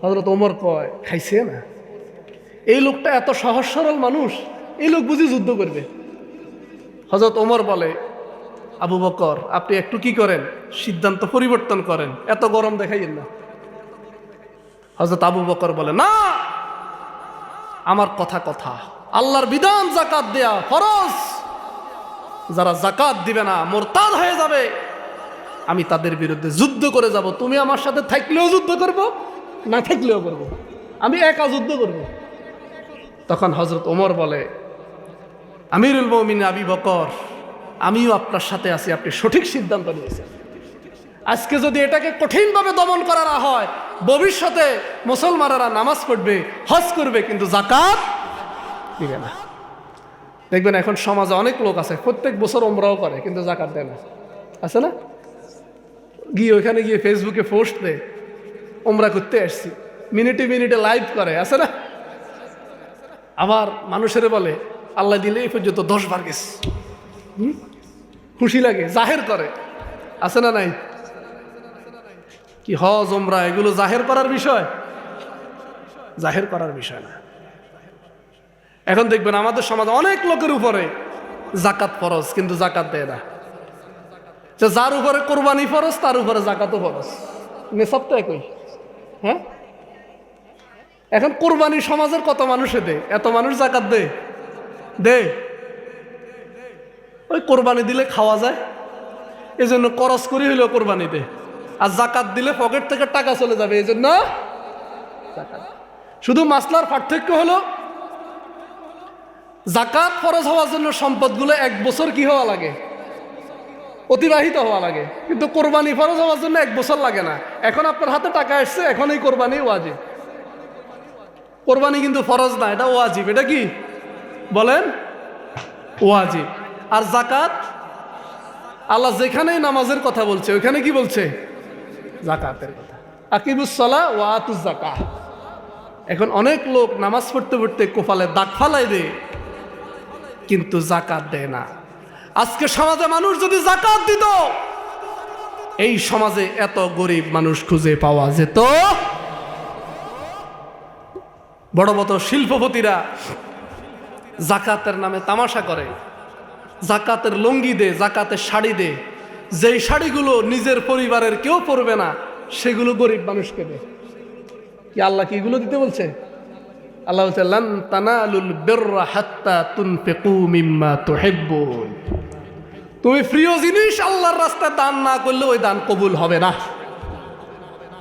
হযরত ওমর কয়, খাইছে না, এই লোকটা এত সহজ সরল মানুষ, এই লোক বুঝি যুদ্ধ করবে? হযরত ওমর বলে, আবু বকর আপনি একটু কি করেন, সিদ্ধান্ত পরিবর্তন করেন, এত গরম দেখাইয়েন না। হযরত আবু বকর বলে, না, আমার কথা কথা, আল্লাহর বিধান জাকাত দেয়া ফরজ, যারা জাকাত দিবে না মুরতাদ হয়ে যাবে, আমি তাদের বিরুদ্ধে যুদ্ধ করে যাব। তুমি আমার সাথে থাকলেও যুদ্ধ করব, না থাকলেও করব, আমি একা যুদ্ধ করব। তখন হযরত ওমর বলে, আমিরুল মুমিনিন আবু বকর, আমিও আপনার সাথে আছি, আপনি সঠিক সিদ্ধান্ত নিয়েছেন। আজকে যদি এটাকে কঠিনভাবে দমন করা না হয়, ভবিষ্যতে মুসলমানেরা নামাজ পড়বে, হজ করবে, কিন্তু যাকাত দিবে না। দেখবেন এখন সমাজে অনেক লোক আছে প্রত্যেক বছর ওমরাও করে কিন্তু যাকাত দেয় না, আছে না? গিয়ে ওইখানে গিয়ে ফেসবুকে পোস্ট দেয়, ওমরা করতে আসছি, মিনিটে মিনিটে লাইভ করে, আছে না? আবার মানুষের বলে আল্লাহ দিলে এই পর্যন্ত 10 বার গেছে, খুশি লাগে, জাহের করে, আছে না নাই? কি হজ ওমরা এগুলো জাহের করার বিষয়? জাহের করার বিষয় না। এখন দেখবেন আমাদের সমাজে অনেক লোকের উপরে যাকাত ফরজ কিন্তু যাকাত দেয় না। যে যার উপরে কোরবানি ফরজ তার উপরে যাকাতও ফরজ, নেশাব তো একই। হ্যাঁ, এখন কোরবানি সমাজের কত মানুষে দেয়? এত মানুষ যাকাত দে ওই কোরবানি দিলে খাওয়া যায়, এই জন্য খরচ করি হইলেও কোরবানি দে, আর যাকাত দিলে পকেট থেকে টাকা চলে যাবে, এই জন্য যাকাত। শুধু মাসলার পার্থক্য হলো যাকাত ফরজ হওয়ার জন্য সম্পদগুলো 1 বছর কি হওয়া লাগে? অতিবাহিত হওয়া লাগে, কিন্তু কোরবানি ফরজ হওয়ার জন্য 1 বছর লাগে না। এখন আপনার হাতে টাকা আসছে, এখন এই কোরবানি ওয়াজিব। কোরবানি কিন্তু ফরজ না, এটা ওয়াজিব। এটা কি বলেন? ওয়াজিব। আর যাকাত, আল্লাহ যেখানেই নামাজের কথা বলছে ওইখানে কি বলছে? যাকাতের কথা। আকিমুস সালাহ ওয়া আতুজ যাকাহ। এখন অনেক লোক নামাজ পড়তে পড়তে কপালে দাগ ফালাই দেয় কিন্তু যাকাত দেয় না। আজকে সমাজে মানুষ যদি যাকাত দিত, এই সমাজে এত গরিব মানুষ খুঁজে পাওয়া যেত। বড় বড় শিল্পপতিরা যাকাতের নামে তামাশা করে, যাকাতের লুঙ্গি দে, যাকাতের শাড়ি দে, যেই শাড়িগুলো নিজের পরিবারের কেউ পরবে না সেগুলো গরিব মানুষকে দে। কি আল্লাহ কি এগুলো দিতে বলছে? আল্লাহ বলছে লান তানালুল বিররা হাত্তা তুনফিকু মিম্মা তুহিব্বুন। তুমি প্রিয় জিনিস আল্লাহর রাস্তায় দান না করলে ওই দান কবুল হবে না।